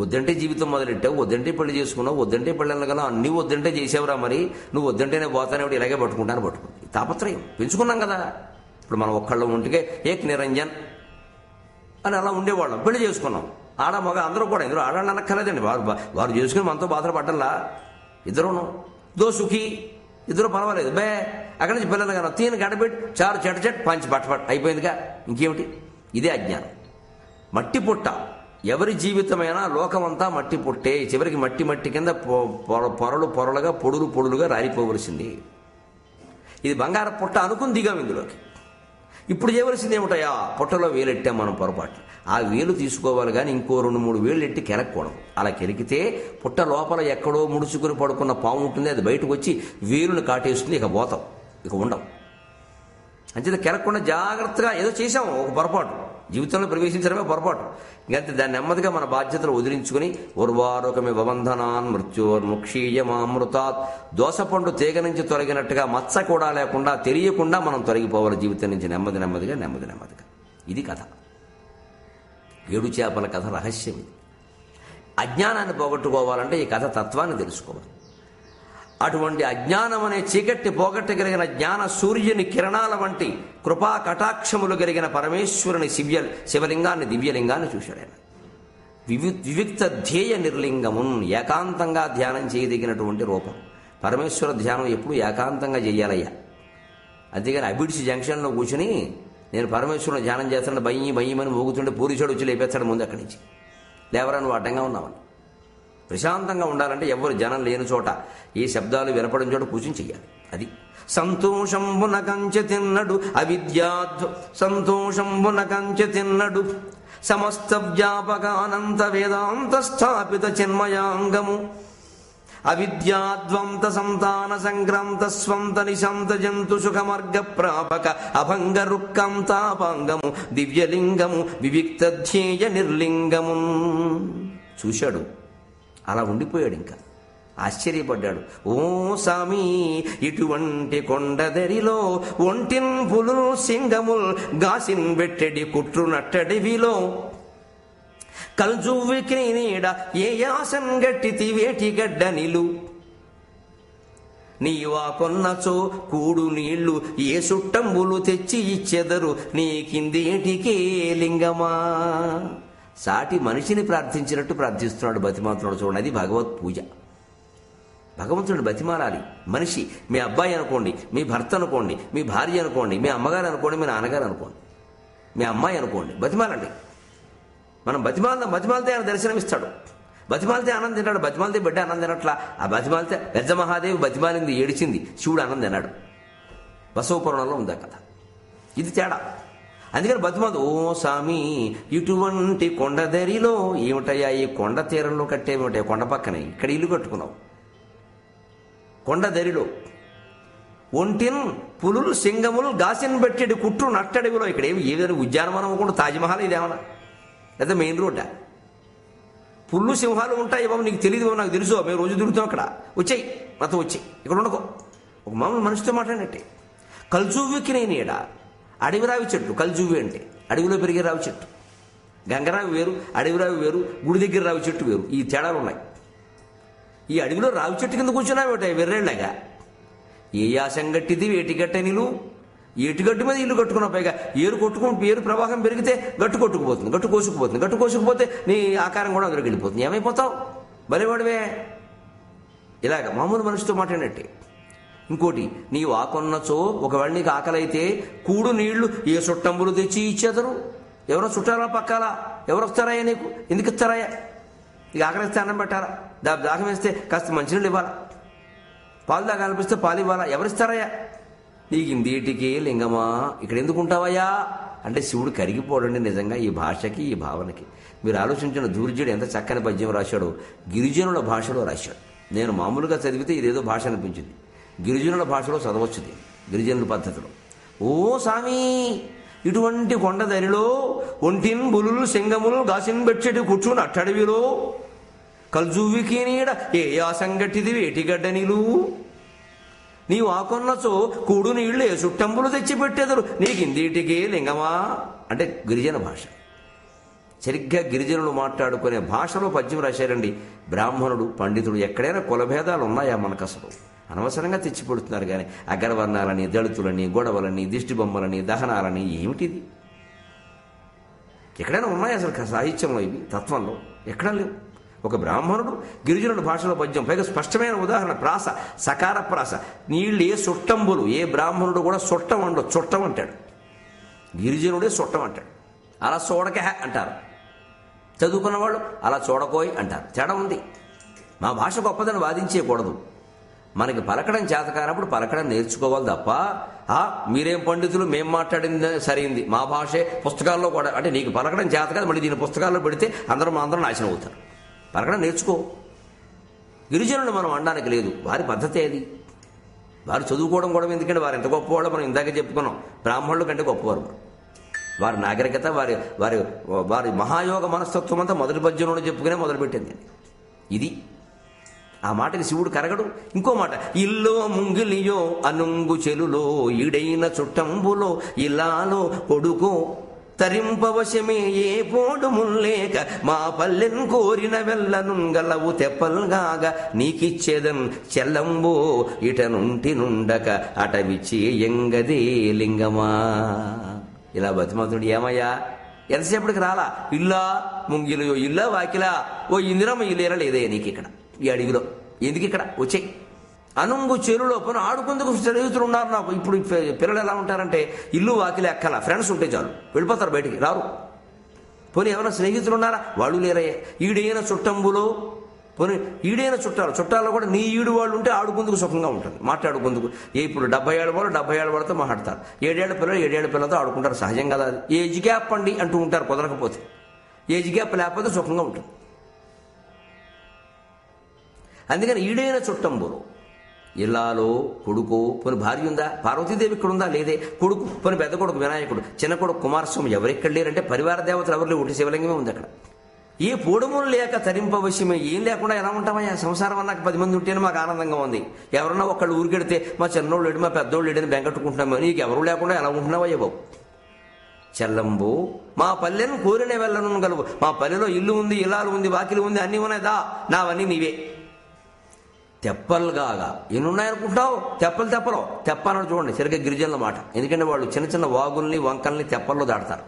వద్దంటే జీవితం మొదలెట్టావు, వద్దంటే పెళ్లి చేసుకున్నావు, వద్దంటే పెళ్ళనగల అన్నీ వద్దంటే చేసావురా, మరి నువ్వు వద్దంటేనే పోతానే ఇలాగే పట్టుకుంటాను. తాపత్రయం పెంచుకున్నాం కదా. ఇప్పుడు మనం ఒక్కళ్ళ ఒంటికే ఏక్ నిరంజన్ అని అలా ఉండేవాళ్ళం, పెళ్లి చేసుకున్నాం. ఆడ మగ అందరూ కూడా, ఇందులో ఆడాళ్ళు అనక్కర్లేదండి, వారు చేసుకుని మనతో బాధలు పడ్డల్లా, ఇద్దరును దో సుఖీ, ఇద్దరు పర్వాలేదు బే. అక్కడి నుంచి పిల్లలు కానీ తీని గడబెట్టి చారు చెట్ పంచి పట్టపట్ అయిపోయిందిగా, ఇంకేమిటి. ఇదే అజ్ఞానం. మట్టి పుట్ట. ఎవరి జీవితమైనా లోకమంతా మట్టి పుట్టే, చివరికి మట్టి కింద పొరలుగా పొడులుగా రాలిపోవలసింది. ఇది బంగారు పుట్ట అనుకుని దిగాం ఇందులోకి. ఇప్పుడు చేయవలసింది ఏమిటయా, పుట్టలో వేలెట్టాం మనం పొరపాటు. ఆ వేలు తీసుకోవాలి కానీ ఇంకో 2-3 వేలు ఎట్టి కెరక్కూడదు. అలా కెరికితే పుట్ట లోపల ఎక్కడో ముడుచుకుని పడుకున్న పాము ఉంటుంది, అది బయటకు వచ్చి వేలుని కాటేస్తుంది, ఇక పోతాం, ఇక ఉండవు. అంచేత కెరక్కుండా జాగ్రత్తగా ఏదో చేసాము, ఒక పొరపాటు, జీవితంలో ప్రవేశించడమే పొరపాటు. ఇంకంతే దాన్ని నెమ్మదిగా మన బాధ్యతలు వదిలించుకుని ఉర్వారుకమి భవంధనాన్ మృత్యోర్ముక్షీయమామృతాత్, దోసపండు తీగ నుంచి తొలగినట్టుగా మచ్చ కూడా లేకుండా తెలియకుండా మనం తొలగిపోవాలి జీవితం నుంచి నెమ్మదిగా. ఇది కథ. 7 చేపల కథ రహస్యం ఇది. అజ్ఞానాన్ని పోగొట్టుకోవాలంటే ఈ కథ తత్వాన్ని తెలుసుకోవాలి. అటువంటి అజ్ఞానం అనే చీకట్టి పోగొట్టగలిగిన జ్ఞాన సూర్యుని కిరణాల వంటి కృపా కటాక్షములు కలిగిన పరమేశ్వరుని శివలింగాన్ని, దివ్యలింగాన్ని చూశాడు ఆయన. వివిక్త ధ్యేయ నిర్లింగమున్, ఏకాంతంగా ధ్యానం చేయదగినటువంటి రూపం. పరమేశ్వర ధ్యానం ఎప్పుడు ఏకాంతంగా చెయ్యాలయ్యా. అంతేగాని అబిడ్సి జంక్షన్లో కూర్చుని నేను పరమేశ్వరుని ధ్యానం చేస్తాను బయ్యమని మోగుతుంటే పూరిచోడు వచ్చి లేపేస్తాడు ముందు అక్కడి నుంచి. లేవరా, నువ్వు అడ్డంగా ఉన్నావని. ప్రశాంతంగా ఉండాలంటే ఎవరు జనం లేని చోట, ఏ శబ్దాలు వినపడిన చోట కూర్చుని చెయ్యాలి. అది సంతోషంబున కంచె తిన్నడు సంతోషంబున కంచె తిన్నడు సమస్త వ్యాపకానంత వేదాంత స్థాపిత చిన్మయాంగము అవిద్యాద్వంత సంతాన సంక్రాంత స్వంత నిశాంత జంతు సుఖమర్గ ప్రాపక అభంగ రుక్కాంతాపాంగము దివ్యలింగము వివిక్త ధ్యేయ నిర్లింగము చూశాడు. అలా ఉండిపోయాడు. ఇంకా ఆశ్చర్యపడ్డాడు. ఓ సామి, ఇటువంటి కొండదరిలో ఒంటిన్ పులుల్ సింగముల్ గాసిన్ వెట్టెడి కుట్రు నట్టడివిలో కల్జువ్వికి నీడ ఏ యాసన్ గట్టితి వేటి గడ్డ నిలు నీవా కొన్నచో కూడు నీళ్లు ఏ సుట్టంబులు తెచ్చి ఇచ్చెదరు నీకిందేటికే లింగమా. సాటి మనిషిని ప్రార్థించినట్టు ప్రార్థిస్తున్నాడు, బతిమాలుతున్నాడు. చూడండి, అది భగవత్ పూజ. భగవంతుడు బతిమాలాలి. మనిషి, మీ అబ్బాయి అనుకోండి, మీ భర్త అనుకోండి, మీ భార్య అనుకోండి, మీ అమ్మగారు అనుకోండి, మీ నాన్నగారు అనుకోండి, మీ అమ్మాయి అనుకోండి, బతిమాలండి. మనం బతిమాలితే ఆయన దర్శనమిస్తాడు. బతిమాలితే ఆనందం తింటాడు. బతిమాలితే బిడ్డ ఆనందం తినట్లా. ఆ బతిమాలితే పెద్ద మహాదేవి బతిమాలింది, ఏడిచింది, శివుడు ఆనందం తిన్నాడు. బసవపురాణంలో ఉందా కథ. ఇది తేడా. అందుకని బతిమాలదు. ఓ స్వామి ఇటువంటి కొండదరిలో ఏమిటయ్యా, ఈ కొండ తీరంలో కట్టేమిటయ్యా, కొండ పక్కనే ఇక్కడ ఇల్లు కట్టుకున్నావు, కొండదరిలో ఒంటిన్ పులులు సింగములు గాసిన్ పెట్టేడు కుట్టు నట్టడివిలో. ఇక్కడ ఏమి ఏదైనా ఉద్యానవనం అనుకుంటూ తాజ్మహల్ ఇదేమన్నా, లేదా మెయిన్ రోడ్డా? పుల్లు సింహాలు ఉంటాయి బాబు, నీకు తెలియదు బాబు, నాకు తెలుసు, మేము రోజు తిరుగుతాం అక్కడ. వచ్చాయి నాతో వచ్చి ఇక్కడ ఉండకో. ఒక మామూలు మనిషితో మాట్లాడినట్టే. కల్జువ్వికి నేను ఈడ అడవి రావి చెట్టు. కల్జువ్వి అంటే అడవిలో పెరిగే రావి చెట్టు. గంగరావి వేరు, అడవి రావి వేరు, గుడి దగ్గర రావి చెట్టు వేరు. ఈ తేడాలు ఉన్నాయి. ఈ అడవిలో రావి చెట్టు కింద కూర్చున్నావేట వెర్రేళ్ళగా. ఏ యాసం గట్టిది వేటిగట్ట నీళ్ళు, ఏటిగట్టు మీద ఇల్లు కట్టుకున్నావు. పైగా ఏరు ప్రవాహం పెరిగితే గట్టు కొట్టుకుపోతుంది, గట్టు కోసుకుపోతే నీ ఆకారం కూడా అందులోకి వెళ్ళిపోతుంది. ఏమైపోతావు? బలివాడివే. ఇలాగ మామూలు మనిషితో మాట్లాడినట్టే. ఇంకోటి, నీవు ఆకొన్నచో ఒకవేళ నీకు ఆకలి అయితే కూడు నీళ్లు ఏ చుట్టంబులు తెచ్చి ఇచ్చేదరు. ఎవరో చుట్టాలా పక్కాలా, ఎవరు వస్తారాయా నీకు? ఎందుకు ఇస్తారాయా? ఇక ఆకలి ఇస్తే అన్నం పెట్టాలా, దాహం వేస్తే కాస్త మంచినీళ్ళు ఇవ్వాలా, పాలు దాకాలనిపిస్తే పాలు ఇవ్వాలా, ఎవరిస్తారయ్యా? నీకు ఇందేటికే లింగమా, ఇక్కడ ఎందుకు ఉంటావయ్యా అంటే శివుడు కరిగిపోడండి. నిజంగా ఈ భాషకి, ఈ భావనకి మీరు ఆలోచించిన దూర్జుడు ఎంత చక్కని పద్యం రాశాడో గిరిజనుల భాషలో రాశాడు. నేను మామూలుగా చదివితే ఇదేదో భాష అనిపించింది. గిరిజనుల భాషలో చదవచ్చుది, గిరిజనుల పద్ధతిలో. ఓ స్వామి ఇటువంటి కొండదరిలో ఒంటిన్ బులులు సింగములు గాసిన్ బెడ్చెట్టు కూర్చుని అట్టడివిలో కల్జువ్వికి నీడ ఏ యాసంగట్టిది వేటిగడ్డ నీళ్ళు. నీవు ఆకొన్నచో కూడు నీళ్లు ఏ చుట్టంబులు తెచ్చిపెట్టేదరు నీకిందిటికే లింగమా అంటే గిరిజన భాష. సరిగ్గా గిరిజనులు మాట్లాడుకునే భాషలో పద్యం రాశారండి బ్రాహ్మణుడు, పండితుడు. ఎక్కడైనా కులభేదాలు ఉన్నాయా మనకు? అసలు అనవసరంగా తెచ్చిపెడుతున్నారు. కానీ అగ్రవర్ణాలని, దళితులని, గొడవలని, దిష్టి బొమ్మలని, దహనాలని, ఏమిటిది? ఎక్కడైనా ఉన్నాయా అసలు సాహిత్యంలో? ఇవి తత్వంలో ఎక్కడా లేవు. ఒక బ్రాహ్మణుడు గిరిజనుల భాషలో పద్యం, పైగా స్పష్టమైన ఉదాహరణ, ప్రాస, సకార ప్రాస. నీళ్ళు ఏ చుట్టంబులు, ఏ బ్రాహ్మణుడు కూడా చుట్టం అంటాడు, చుట్టం అంటాడు. గిరిజనుడే చుట్టం అంటాడు. అలా చూడక అంటారు చదువుకున్న వాళ్ళు, అలా చూడకోయ్ అంటారు. తేడా ఉంది. మా భాష గొప్పదని వాదించేయకూడదు. మనకి పలకడం చేత కానప్పుడు పలకడం నేర్చుకోవాలి తప్ప మీరేం పండితులు, మేం మాట్లాడింది సరైంది, మా భాషే పుస్తకాల్లో కూడా అంటే నీకు పలకడం చేత కాదు, మళ్ళీ దీని పుస్తకాల్లో పెడితే అందరం నాశనం అవుతారు. పలకడం నేర్చుకో. గిరిజనులు మనం అనడానికి లేదు, వారి పద్ధతి అది. వారు చదువుకోవడం కూడా ఎందుకంటే వారు ఎంత గొప్పవాళ్ళు మనం ఇందాక చెప్పుకున్నాం. బ్రాహ్మణుల కంటే గొప్పవారు. వారి నాగరికత, వారి వారి వారి మహాయోగ మనస్తత్వం అంతా మొదటి పద్యంలో చెప్పుకునే మొదలుపెట్టింది. ఇది ఆ మాటకి శివుడు కరగడు. ఇంకో మాట, ఇల్లో ముంగిలియో అనుంగు చెలులో ఈడైన చుట్టంబులో ఇల్లాలో కొడుకో తరింపవశమే ఏ పోడు ముల్లేక మా పల్లెన్ కోరిన వెళ్ళనుంగలవు తెప్పల్గాగా నీకిచ్చేదన్ చెల్లంబో ఇటనుంటి నుండక అటవిచ్చే ఎంగదే లింగమా. ఇలా బతిమతుడు ఏమయ్యా ఎంతసేపటికి రాలా? ఇల్లా ముంగిలియో, ఇల్లా వాకిలా, ఓ ఇందిరమ్మ ఇల్లేరా లేదే నీకు ఇక్కడ ఈ అడవిలో, ఎందుకు ఇక్కడ వచ్చాయి? అనుంగు చెరువులో పని ఆడుకుందుకు స్నేహితులు ఉన్నారు నాకు. ఇప్పుడు పిల్లలు ఎలా ఉంటారంటే ఇల్లు వాకిలే ఎక్కల, ఫ్రెండ్స్ ఉంటే చాలు వెళ్ళిపోతారు, బయటికి రారు. పోనీ ఏమైనా స్నేహితులు ఉన్నారా? వాళ్ళు లేరయ్యే. ఈడైన చుట్టంబులో పోనీ ఈడైన చుట్టాల్లో కూడా నీ ఈడు వాళ్ళు ఉంటే ఆడుకుందుకు సుఖంగా ఉంటుంది, మాట్లాడుకుందుకు. ఇప్పుడు 70 ఏళ్ళ వాళ్ళు 70 ఏళ్ళ వాళ్ళతో మాట్లాడతారు. 7 ఏళ్ల పిల్లలు 7 ఏళ్ల పిల్లలతో ఆడుకుంటారు, సహజం కదా అది. ఏజ్ గ్యాప్ అండి అంటూ ఉంటారు, కుదరకపోతే. ఏజ్ గ్యాప్ లేకపోతే సుఖంగా ఉంటుంది. అందుకని ఈడైన చుట్టంబులో ఇల్లాలో కొడుకు, పోని భార్య ఉందా? పార్వతీదేవి ఇక్కడ ఉందా? లేదే. కొడుకు, పోని పెద్ద కొడుకు వినాయకుడు, చిన్న కొడుకు కుమారస్వామి, ఎవరెక్కడ లేరంటే పరివార దేవతలు ఎవరు లేవు, ఒకటి శివలింగమే ఉంది అక్కడ. ఏ పోడములు లేక తరింపవశ్యమే, ఏం లేకుండా ఎలా ఉంటామయ్యా? సంసారం అన్నాక 10 మంది ఉంటేనే మాకు ఆనందంగా ఉంది. ఎవరన్నా ఒకళ్ళు ఊరికెడితే మా చిన్నోళ్ళు లేడు, మా పెద్దోళ్ళు లేడని బెంగట్టుకుంటున్నాము. నీకు ఎవరు లేకుండా ఎలా ఉంటున్నావయ్యా బాబు? చెల్లంబు మా పల్లెను కోరిన వెళ్ళను గలవు. మా పల్లెలో ఇల్లు ఉంది, ఇల్లాలు ఉంది, వాకిలు ఉంది, అన్నీ ఉన్నాయి. నావన్నీ నీవే. తెప్పలుగాగా ఎన్నున్నాయనుకుంటావు? తెప్పలు తెప్ప అన్నాడు చూడండి, సరిగ్గా గిరిజనుల మాట. ఎందుకంటే వాళ్ళు చిన్న చిన్న వాగుల్ని వంకల్ని తెప్పల్లో దాడతారు.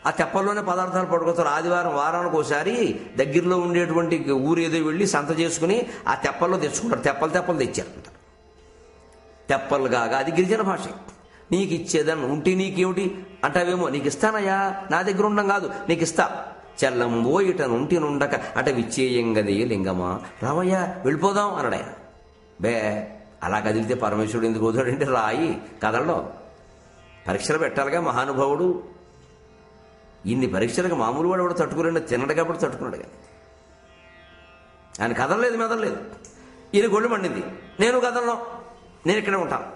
ఆ తెప్పల్లోనే పదార్థాలు పట్టుకొస్తారు. ఆదివారం వారానికి ఒకసారి దగ్గరలో ఉండేటువంటి ఊరు ఏదో వెళ్ళి సంత చేసుకుని ఆ తెప్పల్లో తెచ్చుకుంటారు. తెప్పలు తెచ్చారంటారు. తెప్పలుగాగా అది గిరిజన భాష. నీకు ఇచ్చేదని ఉంటే నీకేమిటి అంటావేమో, నీకు ఇస్తానయ్యా, నా దగ్గర ఉండం కాదు, నీకు ఇస్తా. చెల్లంబో ఇటనుంటి నుండక అట విచ్చేయంగదే లింగమా, రావయ్యా వెళ్ళిపోదాం అన్నాడు ఆయన. బే అలా కదిలితే పరమేశ్వరుడు ఎందుకు వదులాడంటే రాయి కదలడం. పరీక్షలు పెట్టాలిగా మహానుభావుడు. ఇన్ని పరీక్షలకు మామూలు వాడు కూడా తట్టుకోలేండి, తినడు కాబట్టి తట్టుకున్నాడు. కానీ ఆయన కదలలేదు, మెదలలేదు. ఈయన గొళ్ళు మండింది. నేను కదలను, నేను ఇక్కడే ఉంటాను,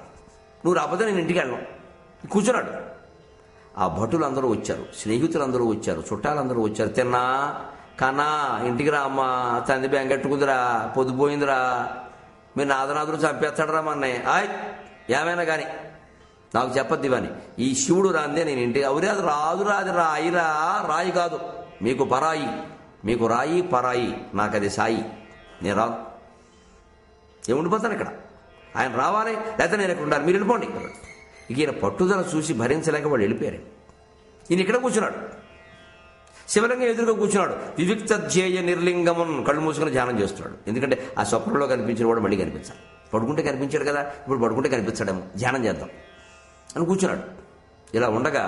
నువ్వు రాకపోతే నేను ఇంటికి వెళ్ళను. కూర్చున్నాడు. ఆ భటులు అందరూ వచ్చారు, స్నేహితులందరూ వచ్చారు, చుట్టాలందరూ వచ్చారు. తిన్నా కన్నా ఇంటికి రా అమ్మా, తంది బెంగెట్టుకుందిరా, పొద్దుపోయిందిరా, మీరు నాదనాదులు చంపేస్తాడరా మా అన్నయ్య. ఏమైనా కానీ నాకు చెప్పద్దు ఇవని. ఈ శివుడు రాందే నేను ఇంటికి అవురే, అది రాదురా, అది రాయిరా, రాయి కాదు, మీకు పరాయి, మీకు రాయి పరాయి, నాకు అది సాయి, నేను రాదు. ఏముండిపోతాను ఇక్కడ, ఆయన రావాలి లేకపోతే నేను ఇక్కడ ఉండాలి, మీరు వెళ్ళిపోండి. ఇక ఈయన పట్టుదల చూసి భరించలేక వాళ్ళు వెళ్ళిపోయారు. ఈయన ఇక్కడ కూర్చున్నాడు, శివలింగం ఎదురుగా కూర్చున్నాడు. వివిక్త ధ్యేయ నిర్లింగమన్ కళ్ళు మూసుకుని ధ్యానం చేస్తున్నాడు. ఎందుకంటే ఆ స్వప్నంలో కనిపించిన వాడు మళ్ళీ కనిపించాలి. పడుకుంటే కనిపించాడు కదా, ఇప్పుడు పడుకుంటే కనిపించాడేమో, ధ్యానం చేద్దాం అని కూర్చున్నాడు. ఇలా ఉండగా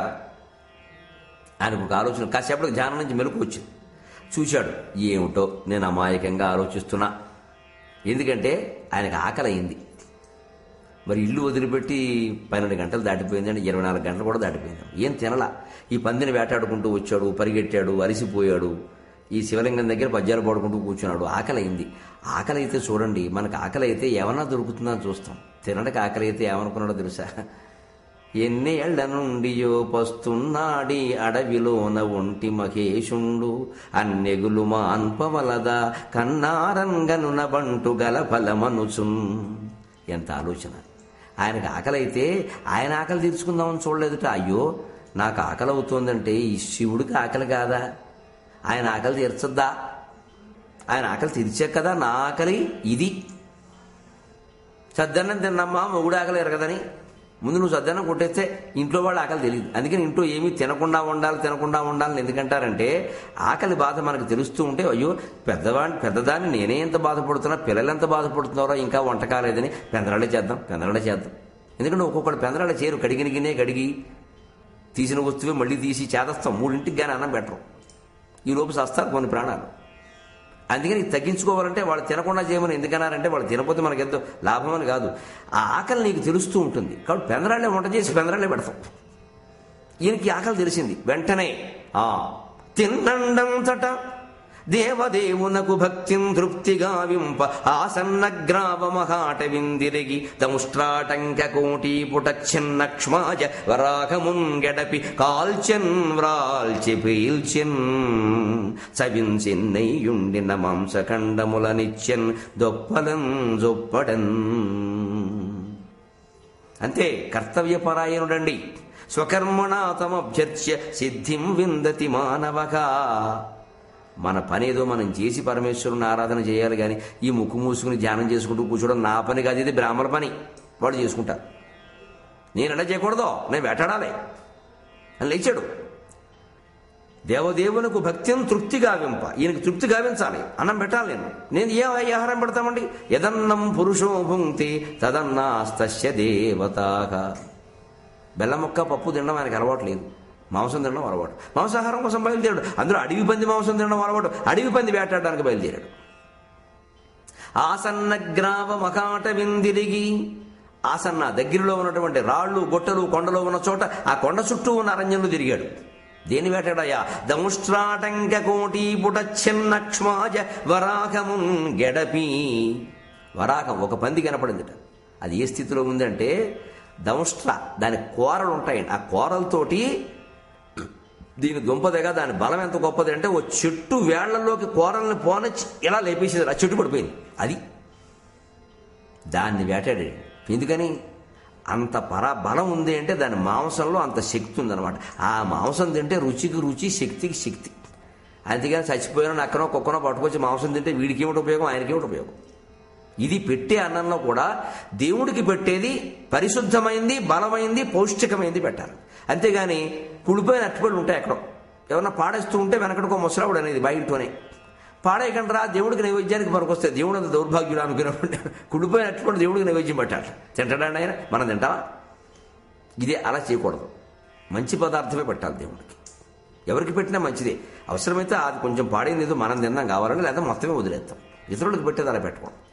ఆయనకు ఒక ఆలోచన, కాసేపటికి ధ్యానం నుంచి మెలకు వచ్చింది. చూశాడు, ఏమిటో నేను అమాయకంగా ఆలోచిస్తున్నా. ఎందుకంటే ఆయనకు ఆకలి అయింది. మరి ఇల్లు వదిలిపెట్టి 12 గంటలు దాటిపోయిందండి, 24 గంటలు కూడా దాటిపోయింది. ఏం తినలా. ఈ పందిని వేటాడుకుంటూ వచ్చాడు, పరిగెట్టాడు, అలసిపోయాడు. ఈ శివలింగం దగ్గర పద్యాలు పాడుకుంటూ కూర్చున్నాడు. ఆకలి అయింది. ఆకలి అయితే చూడండి, మనకు ఆకలి అయితే ఏమన్నా దొరుకుతుందని చూస్తాం. తినడానికి ఆకలి అయితే ఏమనుకున్నాడో తెలుసా? ఎన్ని ఏళ్ల నుండియో పస్తున్నాడి అడవిలోన ఒంటి మహేషుండు, అన్నెగులు మా అన్పవలద కన్నారంగనున బంటు గల ఫలమనుచున్. ఎంత ఆలోచన! ఆయనకు ఆకలి అయితే ఆయన ఆకలి తీర్చుకుందామని చూడలేదుట. అయ్యో నాకు ఆకలి అవుతోందంటే ఈ శివుడికి ఆకలి కాదా? ఆయన ఆకలి తీర్చద్దా? ఆయన ఆకలి తీర్చే కదా నా ఆకలి. ఇది సద్దన్నం తిన్నమ్మా మొగుడు ఆకలి ఎరగదని. ముందు నువ్వు సద్దన్నం కొట్టేస్తే ఇంట్లో వాళ్ళు ఆకలి తెలియదు. అందుకని ఇంట్లో ఏమీ తినకుండా ఉండాలని ఎందుకంటారంటే ఆకలి బాధ మనకు తెలుస్తూ ఉంటే అయ్యో పెద్దదాన్ని నేనే ఎంత బాధపడుతున్నా, పిల్లలు ఎంత బాధపడుతున్నారో, ఇంకా వంట కాలేదని పెందరాళ్ళే చేద్దాం. ఎందుకంటే ఒక్కొక్కటి పెందరాళ్ళ చేరు కడిగిన కడిగి తీసిన వస్తువే మళ్ళీ తీసి చేదస్తాం. 3ంటికి కానీ అన్నం పెట్టరు. ఈ లోపు సస్తారు కొన్ని ప్రాణాలు. అందుకని తగ్గించుకోవాలంటే వాళ్ళు తినకుండా చేయమని ఎందుకన్నారంటే వాళ్ళు తినకపోతే మనకు ఎంతో లాభం అని కాదు, ఆ ఆకలి నీకు తెలుస్తూ ఉంటుంది. కాబట్టి పెందరాళ్ళే వంట చేసి పెందరాళ్ళే పెడతాం. ఈయనకి ఆకలి తెలిసింది. వెంటనే తిన్నండంతట దేవదేవునకు భక్తిం తృప్తిగా వింప ఆసన్నగ్రావ మహాట విందిరిగి దంష్ట్రాటంక కోటి పుటచ్చిన్నక్ష్మాజ వరాఘమున్ గడపి కాల్చెన్ వ్రాల్చి పీల్చెన్ చవించెన్నయ్యుండిన మాంసఖండముల నిచ్చెన్ దొప్పలన్ జొప్పడన్. అంతే, కర్తవ్యపరాయణుడండి. స్వకర్మణా తమభ్యర్చ్య సిద్ధిం విందతి మానవగా. మన పనేదో మనం చేసి పరమేశ్వరుని ఆరాధన చేయాలి. కానీ ఈ ముక్కు మూసుకుని ధ్యానం చేసుకుంటూ కూర్చోవడం నా పని కాదు, ఇది బ్రాహ్మణ పని, వాడు చేసుకుంటారు. నేను ఎలా చేయకూడదో, నేను వేటాడాలి అని లేచాడు. దేవదేవునకు భక్తిని తృప్తి గావింప, ఈయనకు తృప్తి గావించాలి. అన్నం పెట్టాలి. నేను ఏ ఆహారం పెడతామండి? యదన్నం పురుషో భుంక్తి తదన్నాస్తస్య దేవతాగా. బెల్లం ముక్క పప్పు తినడం ఆయనకు అలవాట్లేదు, మాంసం తినడం అలవాటు. మాంసాహారం కోసం బయలుదేరాడు. అందులో అడవి పంది మాంసం తినడం అలవాటు. అడవి పంది వేటాడడానికి బయలుదేరాడు. ఆసన్న గ్రావ మకాట విందిరిగి, ఆసన్న దగ్గరలో ఉన్నటువంటి రాళ్ళు గొట్టలు కొండలో ఉన్న చోట ఆ కొండ చుట్టూ ఉన్న అరణ్యంలో తిరిగాడు. దేని వేటాడయ్యా? దంష్ట్రాటంక కోటి పుటచ్చిన్నక్ష్మాజ వరాహమున్ గెడపి. వరాహం ఒక పంది కనపడిందిట. అది ఏ స్థితిలో ఉందంటే దంష్ట్ర, దాని కూరలు ఉంటాయండి. ఆ కూరలతోటి దీని దుంపదగా దాని బలం ఎంత గొప్పది అంటే ఓ చెట్టు వేళ్లలోకి కూరల్ని పోనొచ్చి ఇలా లేపేసేది. ఆ చెట్టు పడిపోయింది. అది దాన్ని వేటాడాడు. ఎందుకని? అంత బలం ఉంది అంటే దాని మాంసంలో అంత శక్తి ఉందన్నమాట. ఆ మాంసం తింటే రుచికి రుచి, శక్తికి శక్తి. అందుకని చచ్చిపోయిన నక్కనో కుక్కనో పట్టుకొచ్చి మాంసం తింటే వీడికి ఏమిటి ఉపయోగం, ఆయనకి ఏమిటి ఉపయోగం? ఇది పెట్టే అన్నంలో కూడా దేవుడికి పెట్టేది పరిశుద్ధమైంది, బలమైంది, పౌష్టికమైంది పెట్టాలి. అంతేగాని కుడిపోయిన అట్టుపళ్ళు ఉంటాయి ఎక్కడో, ఎవరన్నా పాడేస్తూ ఉంటే వెనకడికో ముసలావుడు అనేది బయటనే పాడేయకండ్రా దేవుడికి నైవేద్యానికి పనికొస్తే దేవుడు అంత దౌర్భాగ్యుడు అనుకునే కుడిపోయిన అట్టుపళ్ళు దేవుడికి నైవేద్యం పెట్టాలి. తింటాడండి ఆయన, మనం తింటావా? ఇదే అలా చేయకూడదు. మంచి పదార్థమే పెట్టాలి దేవుడికి. ఎవరికి పెట్టినా మంచిదే. అవసరమైతే అది కొంచెం పాడైంది ఏదో మనం తిన్నాం కావాలని, లేదా మొత్తమే వదిలేస్తాం. ఇతరులకు పెట్టేది అలా పెట్టకూడదు.